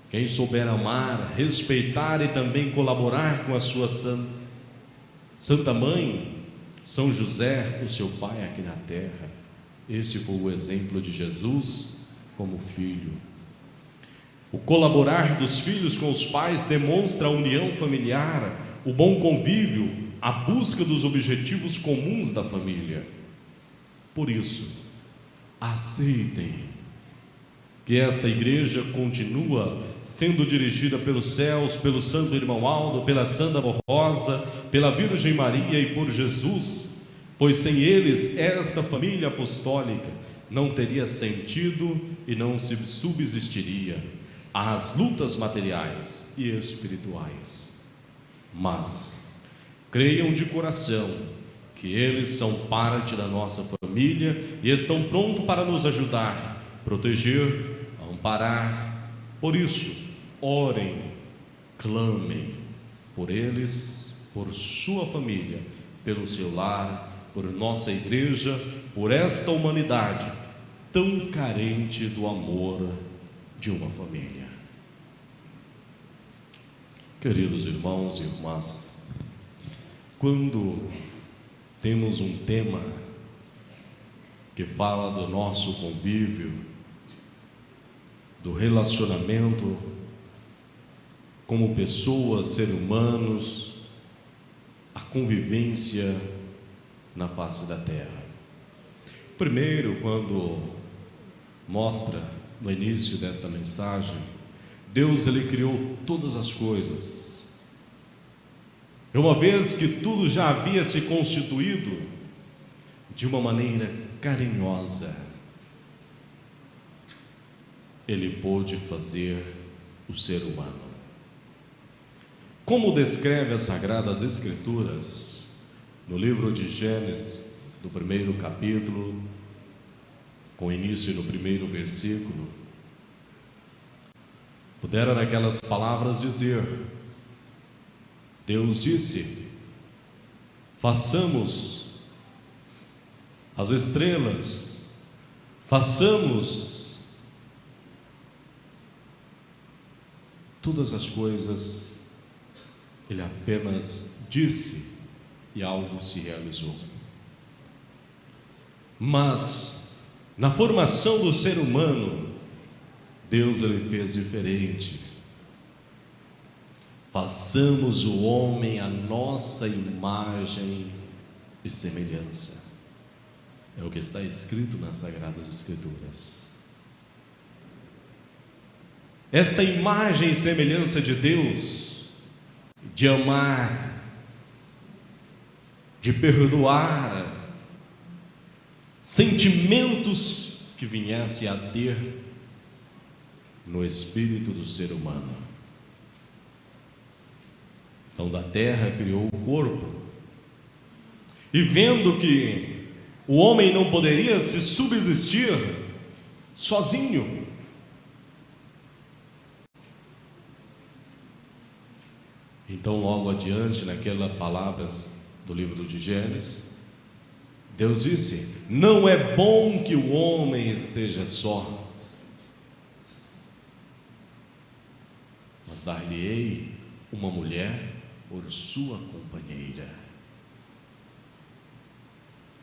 Quem souber amar, respeitar e também colaborar com a sua Santa Mãe, São José, o seu pai aqui na terra, este foi o exemplo de Jesus como filho. O colaborar dos filhos com os pais demonstra a união familiar, o bom convívio, a busca dos objetivos comuns da família. Por isso, aceitem que esta igreja continua sendo dirigida pelos céus, pelo Santo Irmão Aldo, pela Santa Rosa, pela Virgem Maria e por Jesus, pois sem eles esta família apostólica não teria sentido e não se subsistiria às lutas materiais e espirituais. Mas creiam de coração que eles são parte da nossa família e estão prontos para nos ajudar, proteger, amparar. Por isso, orem, clamem por eles, por sua família, pelo seu lar, por nossa igreja, por esta humanidade tão carente do amor de uma família. Queridos irmãos e irmãs, quando temos um tema que fala do nosso convívio, do relacionamento como pessoas, seres humanos, a convivência na face da terra. Primeiro, quando mostra no início desta mensagem, Deus ele criou todas as coisas. E uma vez que tudo já havia se constituído de uma maneira carinhosa, ele pôde fazer o ser humano. Como descreve as Sagradas Escrituras no livro de Gênesis, do primeiro capítulo, com início no primeiro versículo, pudera naquelas palavras dizer: Deus disse: façamos as estrelas, façamos todas as coisas. Ele apenas disse e algo se realizou. Mas na formação do ser humano, Deus ele fez diferente. Façamos o homem à nossa imagem e semelhança. É o que está escrito nas Sagradas Escrituras. esta imagem e semelhança de Deus, de amar, de perdoar, sentimentos que viesse a ter no espírito do ser humano. Então da terra criou o corpo, e vendo que o homem não poderia se subsistir sozinho, então logo adiante, naquelas palavras do livro de Gênesis, Deus disse: não é bom que o homem esteja só, mas dar-lhe-ei uma mulher por sua companheira.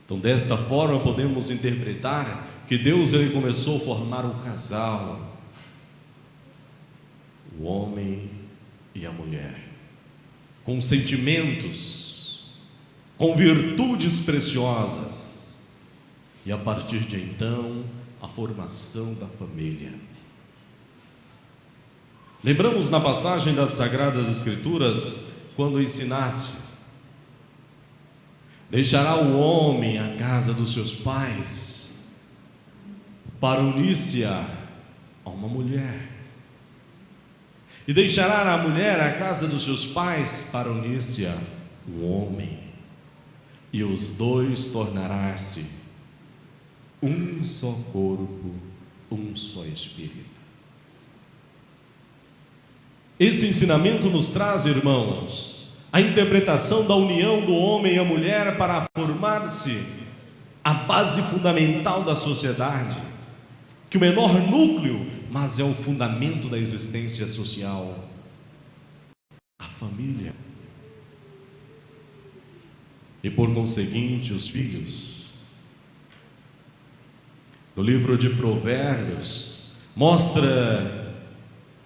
Então desta forma podemos interpretar que Deus ele começou a formar um casal, o homem e a mulher, com sentimentos, com virtudes preciosas, e a partir de então a formação da família. Lembramos na passagem das Sagradas Escrituras, quando ensinaste: deixará o homem a casa dos seus pais para unir-se a uma mulher, e deixará a mulher a casa dos seus pais para unir-se a um homem, e os dois tornarão-se um só corpo, um só espírito. Esse ensinamento nos traz, irmãos, a interpretação da união do homem e a mulher para formar-se a base fundamental da sociedade, que o menor núcleo, mas é o fundamento da existência social, a família. E por conseguinte, os filhos. No livro de Provérbios, mostra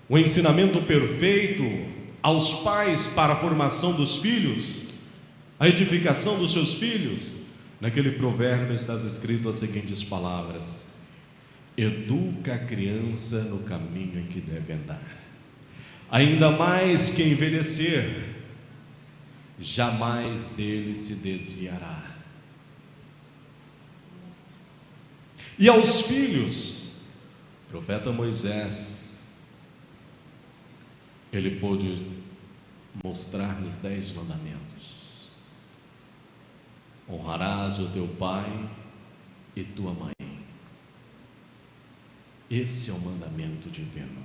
o ensinamento perfeito aos pais para a formação dos filhos, a edificação dos seus filhos. Naquele provérbio está escrito as seguintes palavras: educa a criança no caminho em que deve andar, ainda mais que envelhecer, jamais dele se desviará. E aos filhos, o profeta Moisés, ele pôde mostrar nos 10 mandamentos: honrarás o teu pai e tua mãe. Esse é o mandamento divino.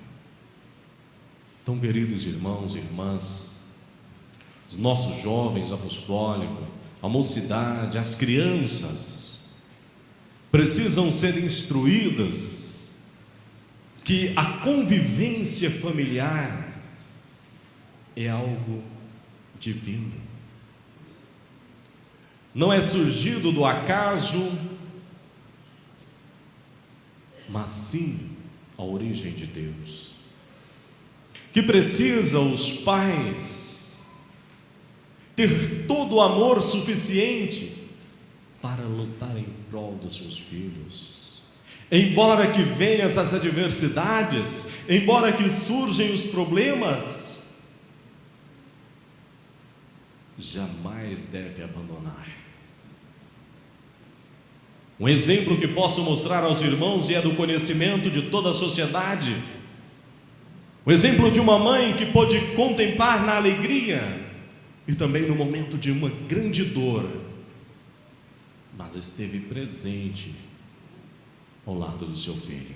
Então, queridos irmãos e irmãs, os nossos jovens apostólicos, a mocidade, as crianças, precisam ser instruídas que a convivência familiar é algo divino, não é surgido do acaso, mas sim a origem de Deus, que precisa os pais ter todo o amor suficiente para lutar em prol dos seus filhos, embora que venham essas adversidades, embora que surjam os problemas, jamais deve abandonar. Um exemplo que posso mostrar aos irmãos, e é do conhecimento de toda a sociedade, o exemplo de uma mãe que pôde contemplar na alegria e também no momento de uma grande dor, mas esteve presente ao lado do seu filho.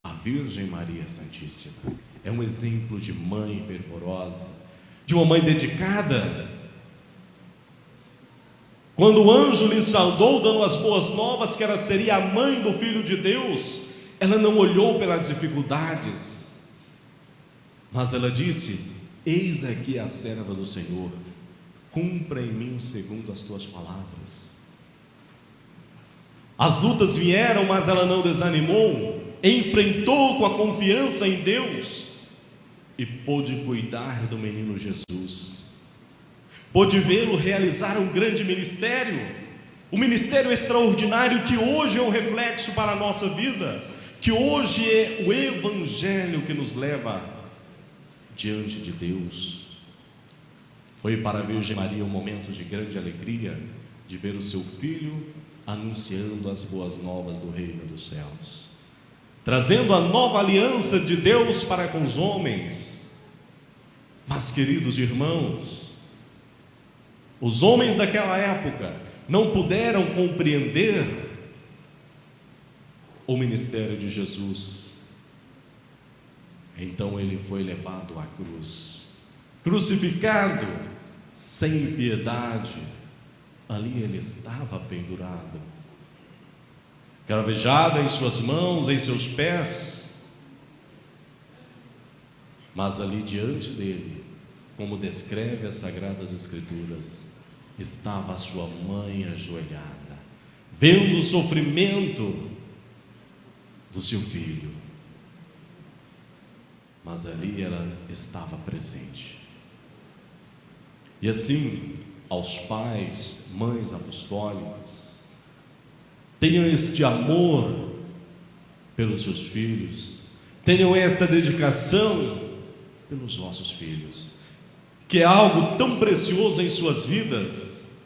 A Virgem Maria Santíssima é um exemplo de mãe fervorosa, de uma mãe dedicada. Quando o anjo lhe saudou, dando as boas novas que ela seria a mãe do Filho de Deus, ela não olhou pelas dificuldades, mas ela disse: eis aqui a serva do Senhor, cumpra em mim segundo as tuas palavras. As lutas vieram, mas ela não desanimou, enfrentou com a confiança em Deus e pôde cuidar do menino Jesus, pôde vê-lo realizar um grande ministério, um ministério extraordinário que hoje é um reflexo para a nossa vida, que hoje é o Evangelho que nos leva diante de Deus. Foi para a Virgem Maria um momento de grande alegria de ver o seu filho anunciando as boas novas do reino dos céus, trazendo a nova aliança de Deus para com os homens. Mas, queridos irmãos, os homens daquela época não puderam compreender o ministério de Jesus. Então ele foi levado à cruz, crucificado, sem piedade. Ali ele estava pendurado, cravejado em suas mãos, em seus pés. Mas ali diante dele, como descreve as Sagradas Escrituras, estava a sua mãe ajoelhada, vendo o sofrimento do seu filho. Mas ali ela estava presente. E assim, aos pais, mães apostólicas, tenham este amor pelos seus filhos, tenham esta dedicação pelos vossos filhos, que é algo tão precioso em suas vidas,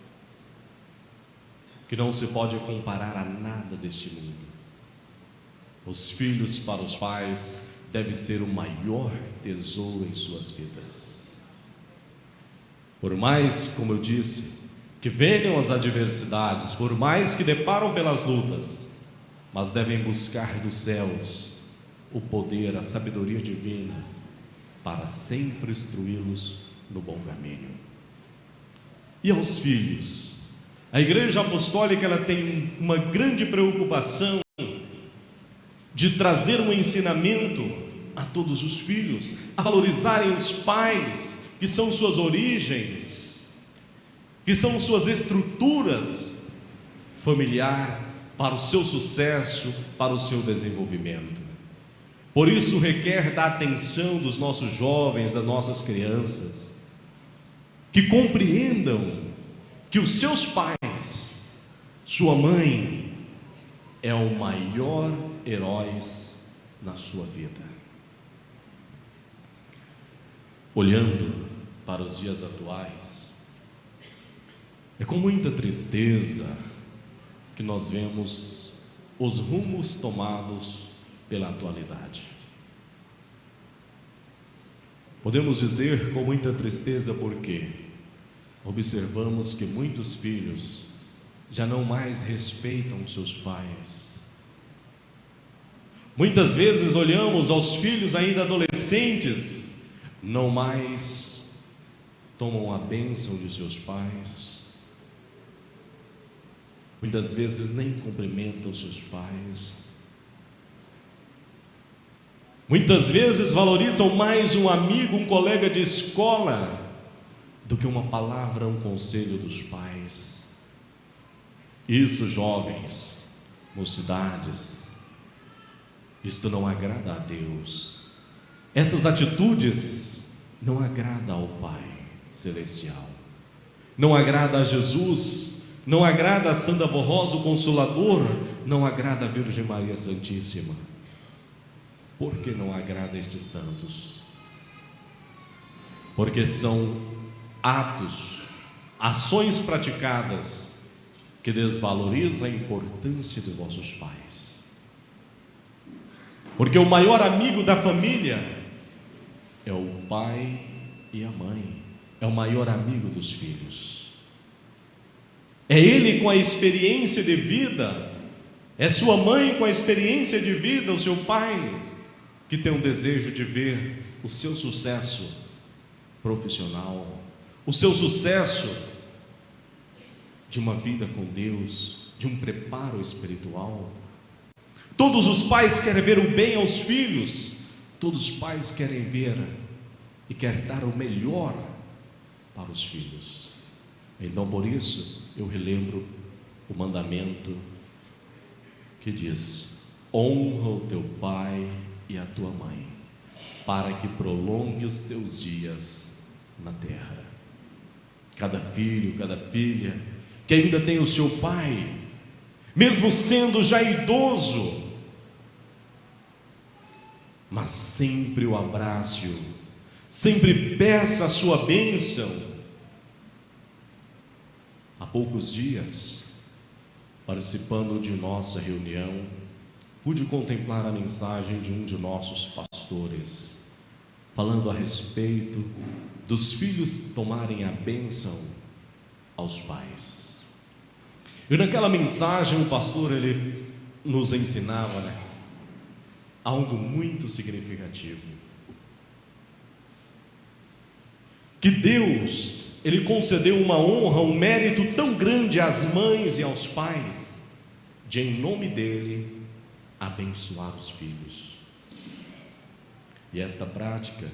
que não se pode comparar a nada deste mundo. Os filhos para os pais deve ser o maior tesouro em suas vidas. Por mais, como eu disse, que venham as adversidades, por mais que deparam pelas lutas, mas devem buscar dos céus o poder, a sabedoria divina, para sempre instruí-los no bom caminho. E aos filhos, a Igreja Apostólica ela tem uma grande preocupação de trazer um ensinamento a todos os filhos, a valorizarem os pais, que são suas origens, que são suas estruturas familiar para o seu sucesso, para o seu desenvolvimento. Por isso requer da atenção dos nossos jovens, das nossas crianças, que compreendam que os seus pais, sua mãe, é o maior herói na sua vida. Olhando para os dias atuais, é com muita tristeza que nós vemos os rumos tomados pela atualidade. Podemos dizer com muita tristeza porque observamos que muitos filhos já não mais respeitam seus pais. Muitas vezes olhamos aos filhos ainda adolescentes, não mais tomam a bênção de seus pais, muitas vezes nem cumprimentam seus pais, muitas vezes valorizam mais um amigo, um colega de escola, do que uma palavra, um conselho dos pais. Isso, jovens, mocidades, isto não agrada a Deus. Essas atitudes não agradam ao Pai Celestial, não agrada a Jesus, não agrada a Santa Avó Rosa, o Consolador, não agrada a Virgem Maria Santíssima. Por que não agrada a estes santos? Porque são atos, ações praticadas que desvalorizam a importância dos nossos pais. Porque o maior amigo da família é o pai e a mãe, é o maior amigo dos filhos. É ele com a experiência de vida, é sua mãe com a experiência de vida, o seu pai, que tem um desejo de ver o seu sucesso profissional, o seu sucesso de uma vida com Deus, de um preparo espiritual. Todos os pais querem ver o bem aos filhos, todos os pais querem ver e querem dar o melhor para os filhos. Então, por isso, eu relembro o mandamento que diz: honra o teu pai e a tua mãe, para que prolongue os teus dias na terra. Cada filho, cada filha que ainda tem o seu pai, mesmo sendo já idoso, mas sempre o abrace-o, sempre peça a sua bênção. Há poucos dias, participando de nossa reunião, pude contemplar a mensagem de um de nossos pastores, falando a respeito dos filhos tomarem a bênção aos pais. E naquela mensagem o pastor, ele nos ensinava, algo muito significativo. Que Deus, ele concedeu uma honra, um mérito tão grande às mães e aos pais, de em nome dele abençoar os filhos. E esta prática,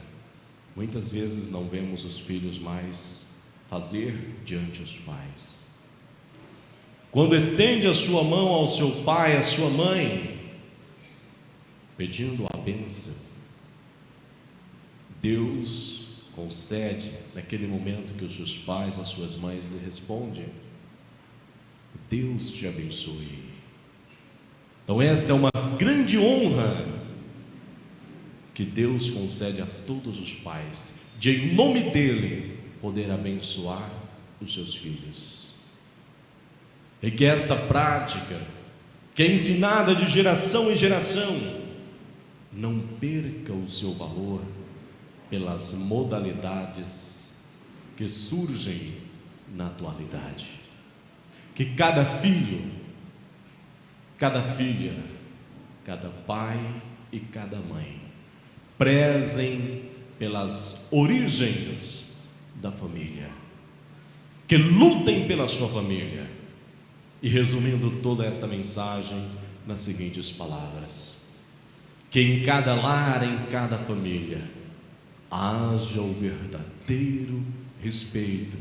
muitas vezes não vemos os filhos mais fazer diante dos pais. Quando estende a sua mão ao seu pai, à sua mãe, pedindo a bênção, Deus concede, naquele momento que os seus pais, as suas mães lhe respondem: Deus te abençoe. Então esta é uma grande honra que Deus concede a todos os pais, de em nome dele poder abençoar os seus filhos. E que esta prática, que é ensinada de geração em geração, não perca o seu valor pelas modalidades que surgem na atualidade. Que cada filho, cada filha, cada pai e cada mãe prezem pelas origens da família, que lutem pela sua família. E resumindo toda esta mensagem nas seguintes palavras: que em cada lar, em cada família, haja o verdadeiro respeito,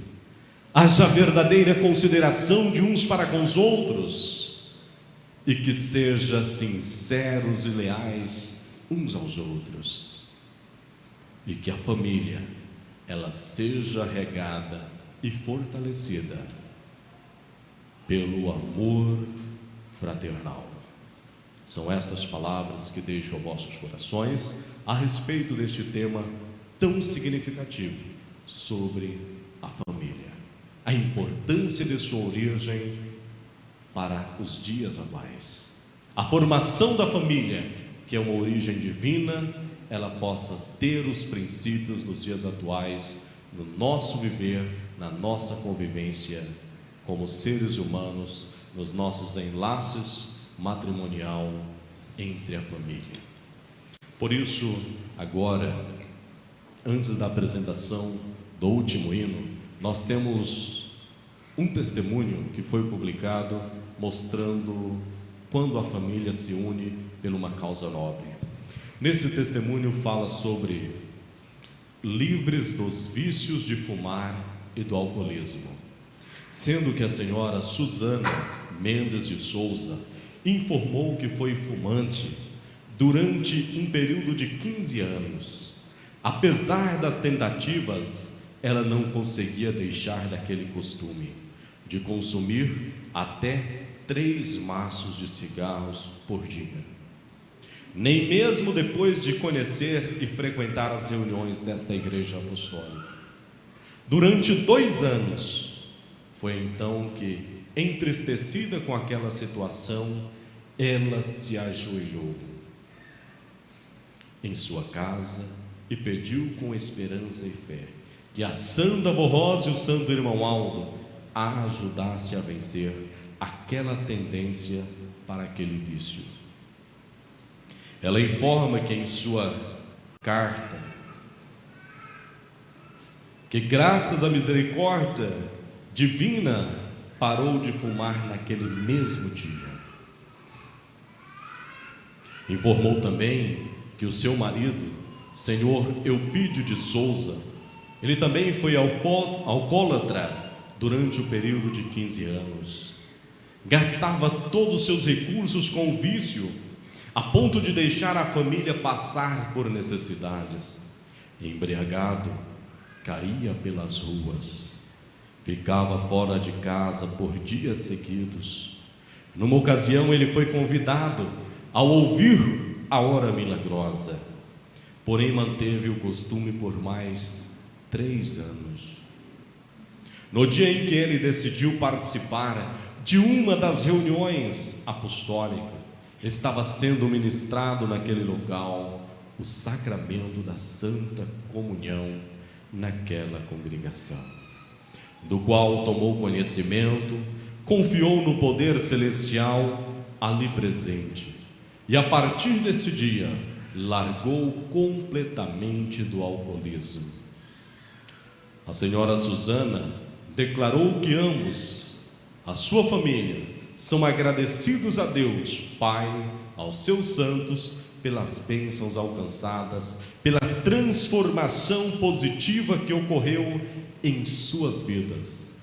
haja a verdadeira consideração de uns para com os outros, e que sejam sinceros e leais uns aos outros, e que a família, ela seja regada e fortalecida pelo amor fraternal. São estas palavras que deixo aos vossos corações a respeito deste tema tão significativo sobre a família, a importância de sua origem para os dias atuais. A formação da família, que é uma origem divina, ela possa ter os princípios nos dias atuais, no nosso viver, na nossa convivência como seres humanos, nos nossos enlaces matrimonial entre a família. Por isso, agora, antes da apresentação do último hino, nós temos um testemunho que foi publicado mostrando quando a família se une por uma causa nobre. Nesse testemunho fala sobre livres dos vícios de fumar e do alcoolismo, sendo que a senhora Susana Mendes de Souza informou que foi fumante durante um período de 15 anos. Apesar das tentativas, ela não conseguia deixar daquele costume de consumir até 3 maços de cigarros por dia. Nem mesmo depois de conhecer e frequentar as reuniões desta igreja apostólica. Durante 2 anos, foi então que, entristecida com aquela situação, ela se ajoelhou em sua casa e pediu com esperança e fé que a Santa Borrosa e o Santo Irmão Aldo a ajudasse a vencer aquela tendência para aquele vício. Ela informa que em sua carta, que graças à misericórdia divina parou de fumar naquele mesmo dia. Informou também que o seu marido, senhor Eupídio de Souza, ele também foi alcoólatra durante o período de 15 anos. Gastava todos os seus recursos com o vício, a ponto de deixar a família passar por necessidades. Embriagado, caía pelas ruas, ficava fora de casa por dias seguidos. Numa ocasião ele foi convidado a ouvir a hora milagrosa, porém manteve o costume por mais 3 anos. No dia em que ele decidiu participar de uma das reuniões apostólicas, estava sendo ministrado naquele local o sacramento da Santa Comunhão naquela congregação, do qual tomou conhecimento, confiou no poder celestial ali presente, e a partir desse dia largou completamente do alcoolismo. A senhora Susana declarou que ambos, a sua família, são agradecidos a Deus Pai, aos seus santos, pelas bênçãos alcançadas, pela transformação positiva que ocorreu em suas vidas,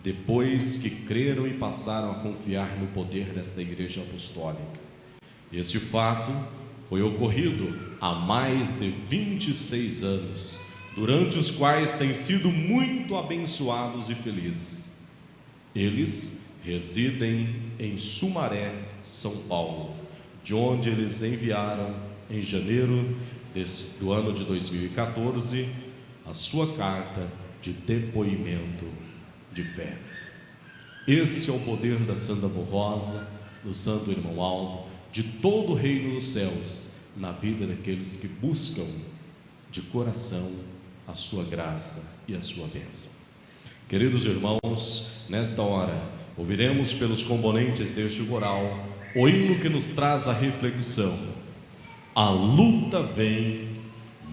depois que creram e passaram a confiar no poder desta igreja apostólica. Este fato foi ocorrido há mais de 26 anos, durante os quais têm sido muito abençoados e felizes. Eles residem em Sumaré, São Paulo, de onde eles enviaram em janeiro do ano de 2014 a sua carta de depoimento de fé. Esse é o poder da Santa Rosa, do Santo Irmão Aldo, de todo o reino dos céus, na vida daqueles que buscam de coração a sua graça e a sua bênção. Queridos irmãos, nesta hora, ouviremos pelos componentes deste coral o hino que nos traz a reflexão: a luta vem,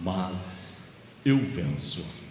mas eu venço.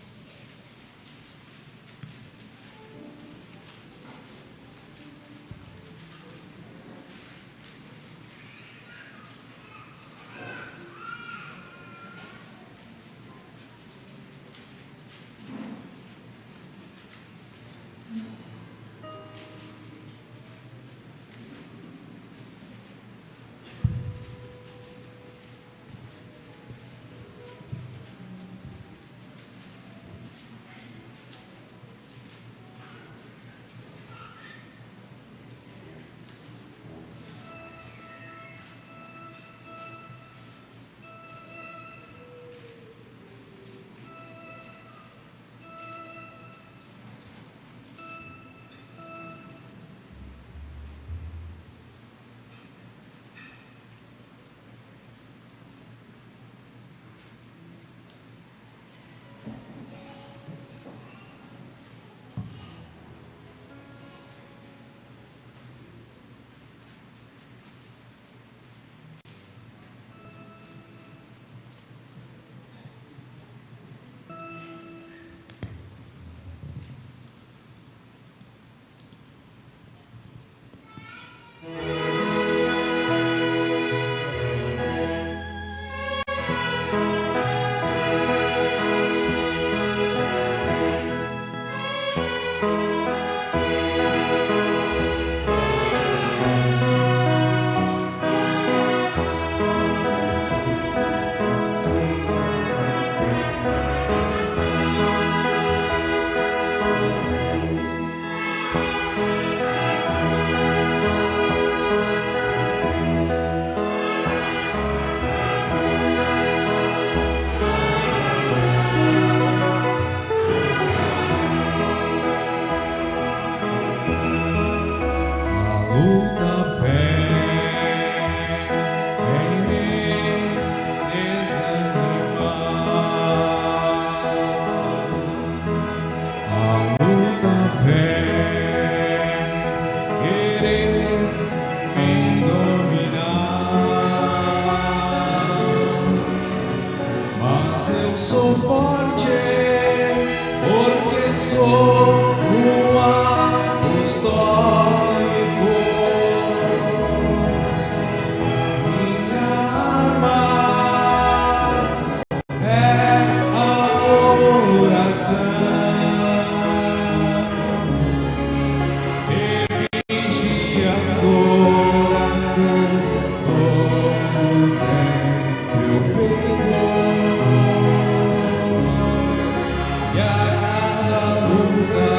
E a cada luta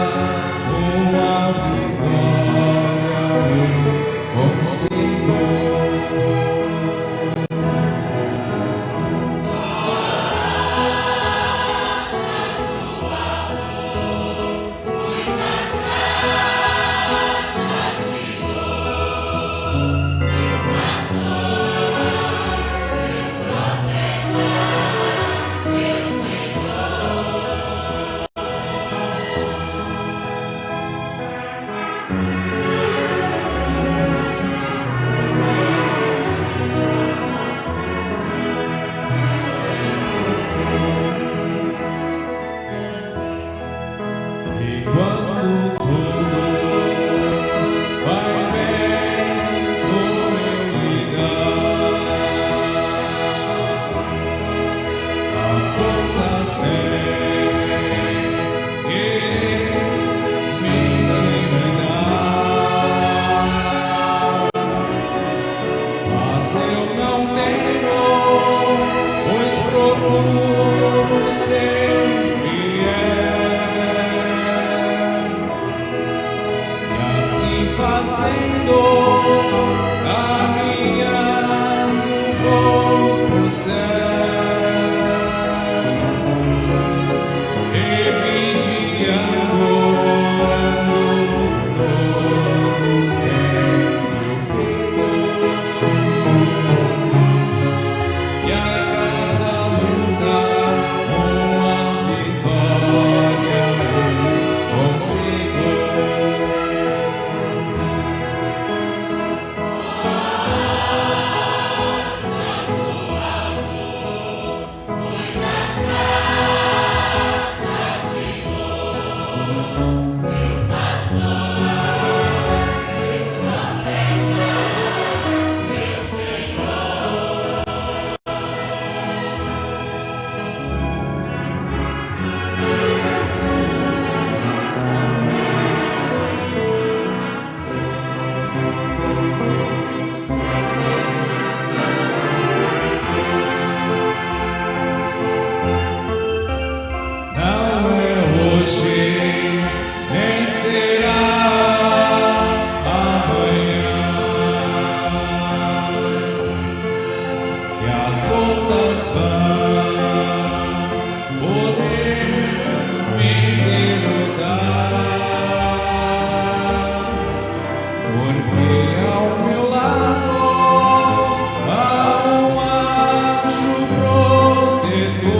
uma vitória. quando tudo vai bem no meu lidar, as lutas vêm querer me intimidar, mas eu não tenho, pois procuro ser fiel, e assim fazendo, caminhando vou pro céu, e vigiando, orando, todo tempo eu fico, e a cada luta uma vitória eu consigo. Não é hoje, nem será amanhã, que as lutas vão poder me derrotar, porque ao meu lado há um anjo protetor,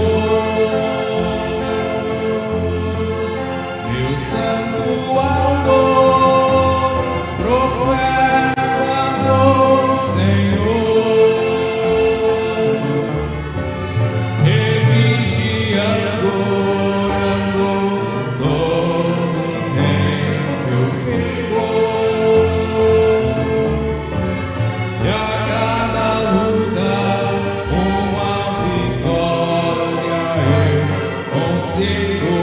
meu santuário, profeta do Senhor, e vigiando, orando, todo tempo eu fico, e a cada luta uma vitória eu consigo.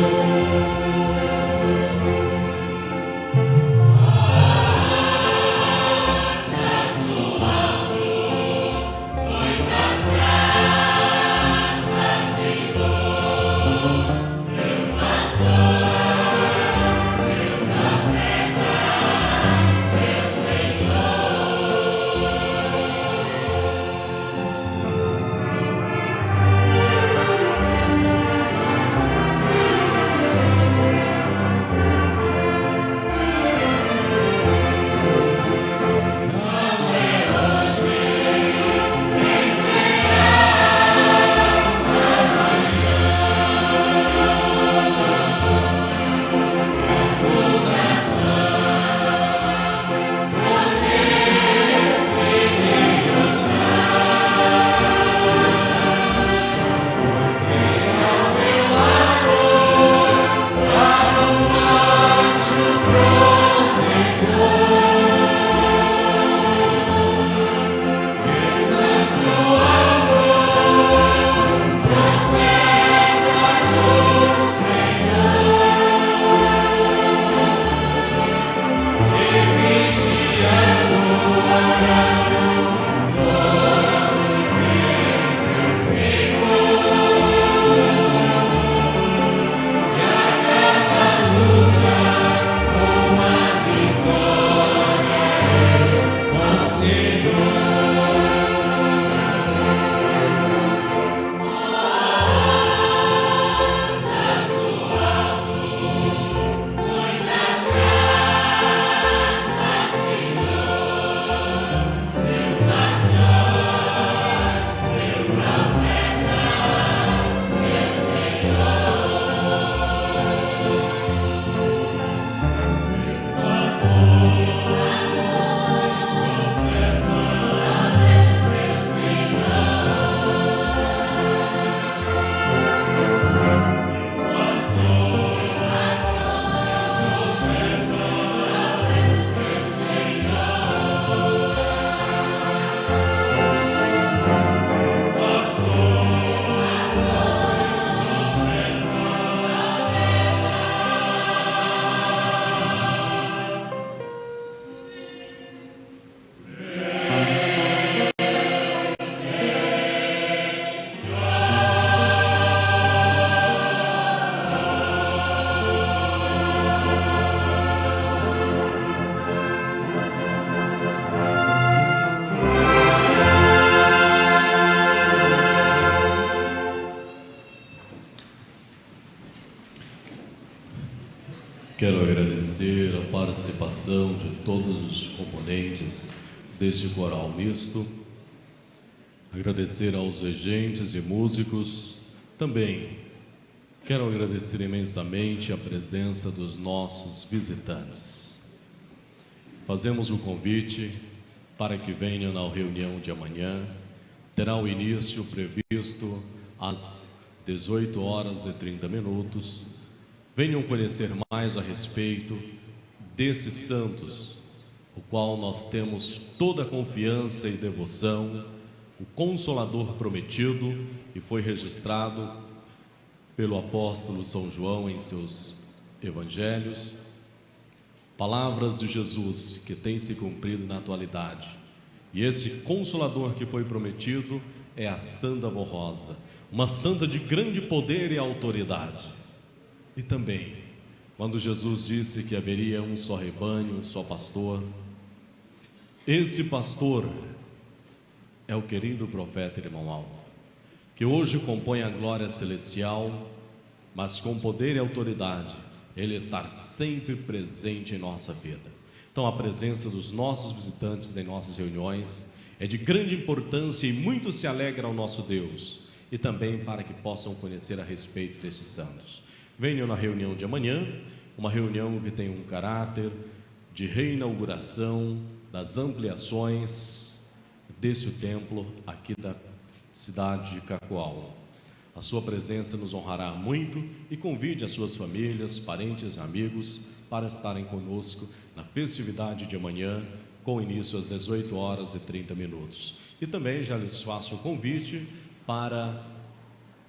Quero agradecer a participação de todos os componentes deste coral misto, agradecer aos regentes e músicos. Também quero agradecer imensamente a presença dos nossos visitantes. Fazemos o convite para que venham na reunião de amanhã. Terá o início previsto às 18h30. Venham conhecer mais a respeito desses santos, o qual nós temos toda a confiança e devoção, o Consolador prometido, que foi registrado pelo apóstolo São João em seus evangelhos, palavras de Jesus que têm se cumprido na atualidade. E esse Consolador que foi prometido é a Santa Rosa, uma santa de grande poder e autoridade. E também, quando Jesus disse que haveria um só rebanho, um só pastor, esse pastor é o querido profeta Irmão Alto, que hoje compõe a glória celestial, mas com poder e autoridade, ele está sempre presente em nossa vida. Então, a presença dos nossos visitantes em nossas reuniões é de grande importância e muito se alegra ao nosso Deus, e também para que possam conhecer a respeito desses santos. Venham na reunião de amanhã, uma reunião que tem um caráter de reinauguração das ampliações deste templo aqui da cidade de Cacoal. A sua presença nos honrará muito e convide as suas famílias, parentes e amigos para estarem conosco na festividade de amanhã, com início às 18h30. E também já lhes faço o convite para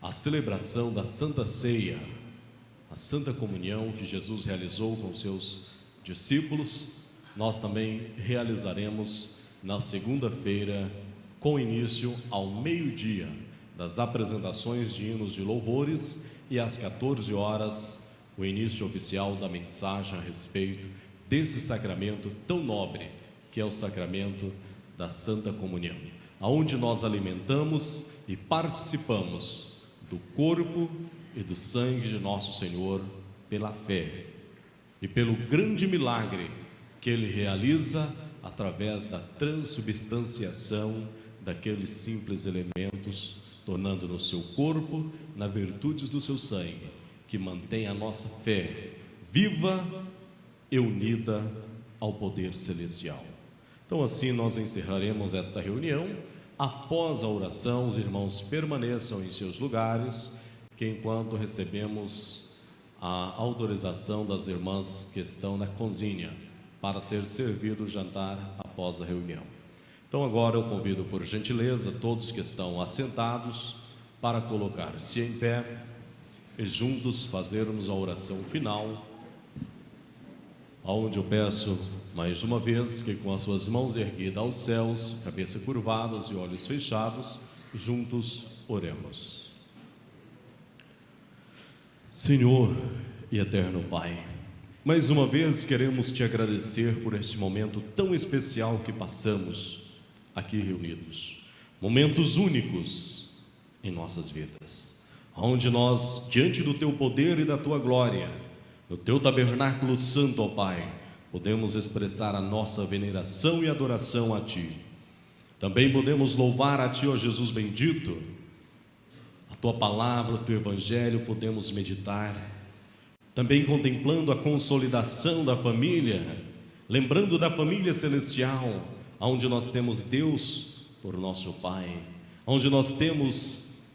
a celebração da Santa Ceia, a Santa Comunhão que Jesus realizou com seus discípulos. Nós também realizaremos na segunda-feira, com início ao meio-dia, das apresentações de hinos de louvores, e às 14h, o início oficial da mensagem a respeito desse sacramento tão nobre, que é o sacramento da Santa Comunhão, aonde nós alimentamos e participamos do corpo e do sangue de nosso Senhor pela fé e pelo grande milagre que Ele realiza através da transubstanciação daqueles simples elementos, tornando no seu corpo, na virtude do seu sangue, que mantém a nossa fé viva e unida ao poder celestial. Então, assim nós encerraremos esta reunião. Após a oração, os irmãos permaneçam em seus lugares, que enquanto recebemos a autorização das irmãs que estão na cozinha para ser servido o jantar após a reunião. Então agora eu convido por gentileza todos que estão assentados para colocar-se em pé e juntos fazermos a oração final, onde eu peço mais uma vez que com as suas mãos erguidas aos céus, cabeça curvadas e olhos fechados, juntos oremos. Senhor e eterno Pai, mais uma vez queremos te agradecer por este momento tão especial que passamos aqui reunidos, momentos únicos em nossas vidas, onde nós, diante do teu poder e da tua glória, no teu tabernáculo santo, ó Pai, podemos expressar a nossa veneração e adoração a ti. Também podemos louvar a ti, ó Jesus bendito, a tua palavra, o teu evangelho, podemos meditar, também contemplando a consolidação da família, lembrando da família celestial, onde nós temos Deus por nosso Pai, onde nós temos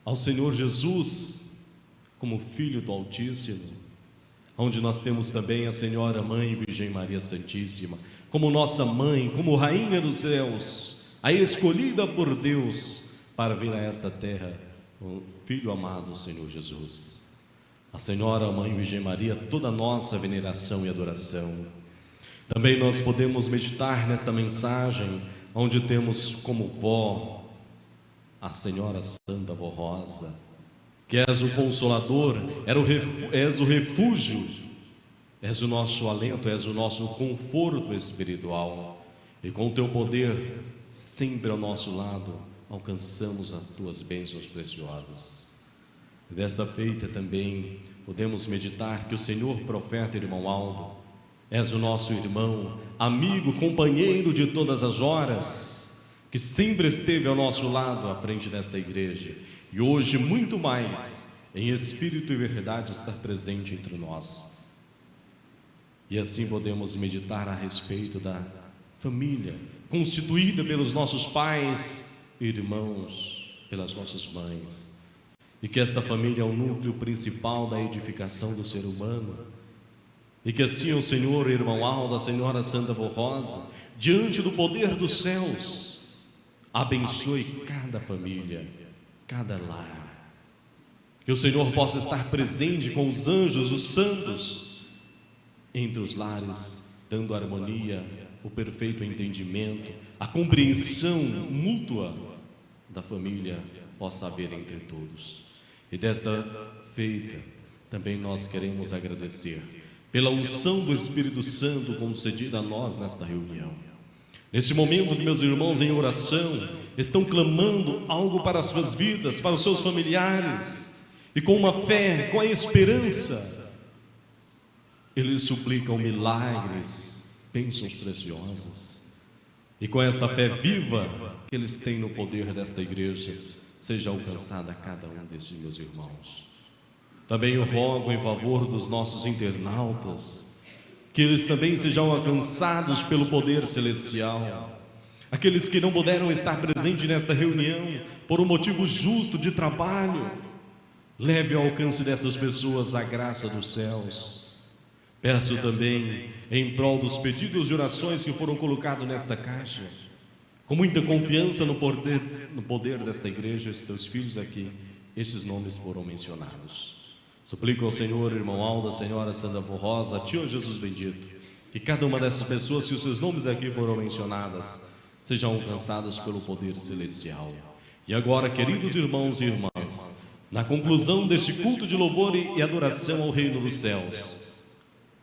ao Senhor Jesus como Filho do Altíssimo, onde nós temos também a Senhora Mãe Virgem Maria Santíssima como nossa Mãe, como Rainha dos céus, a escolhida por Deus para vir a esta terra, o Filho amado, Senhor Jesus. A Senhora Mãe Virgem Maria, toda a nossa veneração e adoração. Também nós podemos meditar nesta mensagem, onde temos como vó a Senhora Santa Vó Rosa, que és o Consolador, és o refúgio, és o nosso alento, és o nosso conforto espiritual, e com o teu poder sempre ao nosso lado alcançamos as tuas bênçãos preciosas. Desta feita também podemos meditar que o Senhor profeta, irmão Aldo, és o nosso irmão, amigo, companheiro de todas as horas, que sempre esteve ao nosso lado à frente desta igreja e hoje muito mais, em espírito e verdade, está presente entre nós. E assim podemos meditar a respeito da família, constituída pelos nossos pais, irmãos, pelas nossas mães, e que esta família é o núcleo principal da edificação do ser humano, e que assim o Senhor, irmão Aldo, a Senhora Santa Rosa, diante do poder dos céus, abençoe cada família, cada lar, que o Senhor possa estar presente com os anjos, os santos, entre os lares, dando harmonia, o perfeito entendimento, a compreensão mútua da família possa haver entre todos. E desta feita, também nós queremos agradecer pela unção do Espírito Santo concedida a nós nesta reunião. Neste momento que meus irmãos em oração estão clamando algo para as suas vidas, para os seus familiares, e com uma fé, com a esperança, eles suplicam milagres, bênçãos preciosas. E com esta fé viva que eles têm no poder desta igreja, seja alcançada cada um desses meus irmãos. Também eu rogo em favor dos nossos internautas, que eles também sejam alcançados pelo poder celestial. Aqueles que não puderam estar presentes nesta reunião por um motivo justo de trabalho, leve ao alcance dessas pessoas a graça dos céus. Peço também, em prol dos pedidos de orações que foram colocados nesta caixa, com muita confiança no poder desta igreja, os teus filhos aqui, estes nomes foram mencionados. Suplico ao Senhor, irmão Aldo, a Senhora Santa Rosa, a Ti, ó Jesus bendito, que cada uma dessas pessoas que os seus nomes aqui foram mencionadas, sejam alcançadas pelo poder celestial. E agora, queridos irmãos e irmãs, na conclusão deste culto de louvor e adoração ao reino dos céus,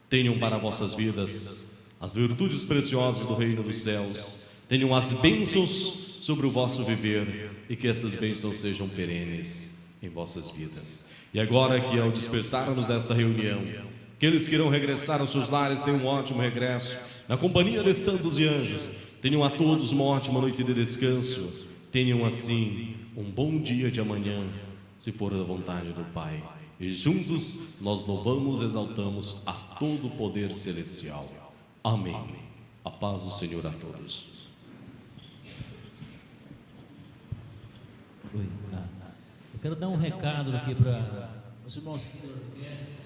tenham para vossas vidas as virtudes preciosas do reino dos céus, tenham as bênçãos sobre o vosso viver e que estas bênçãos sejam perenes em vossas vidas. E agora que ao dispersarmos desta reunião, aqueles que irão regressar aos seus lares tenham um ótimo regresso, na companhia de santos e anjos, tenham a todos uma ótima noite de descanso, tenham assim um bom dia de amanhã, se for da vontade do Pai. E juntos nós louvamos e exaltamos a todo o poder celestial. Amém. A paz do Senhor a todos.
Eu quero dar um recado aqui para os irmãos aqui da orquestra.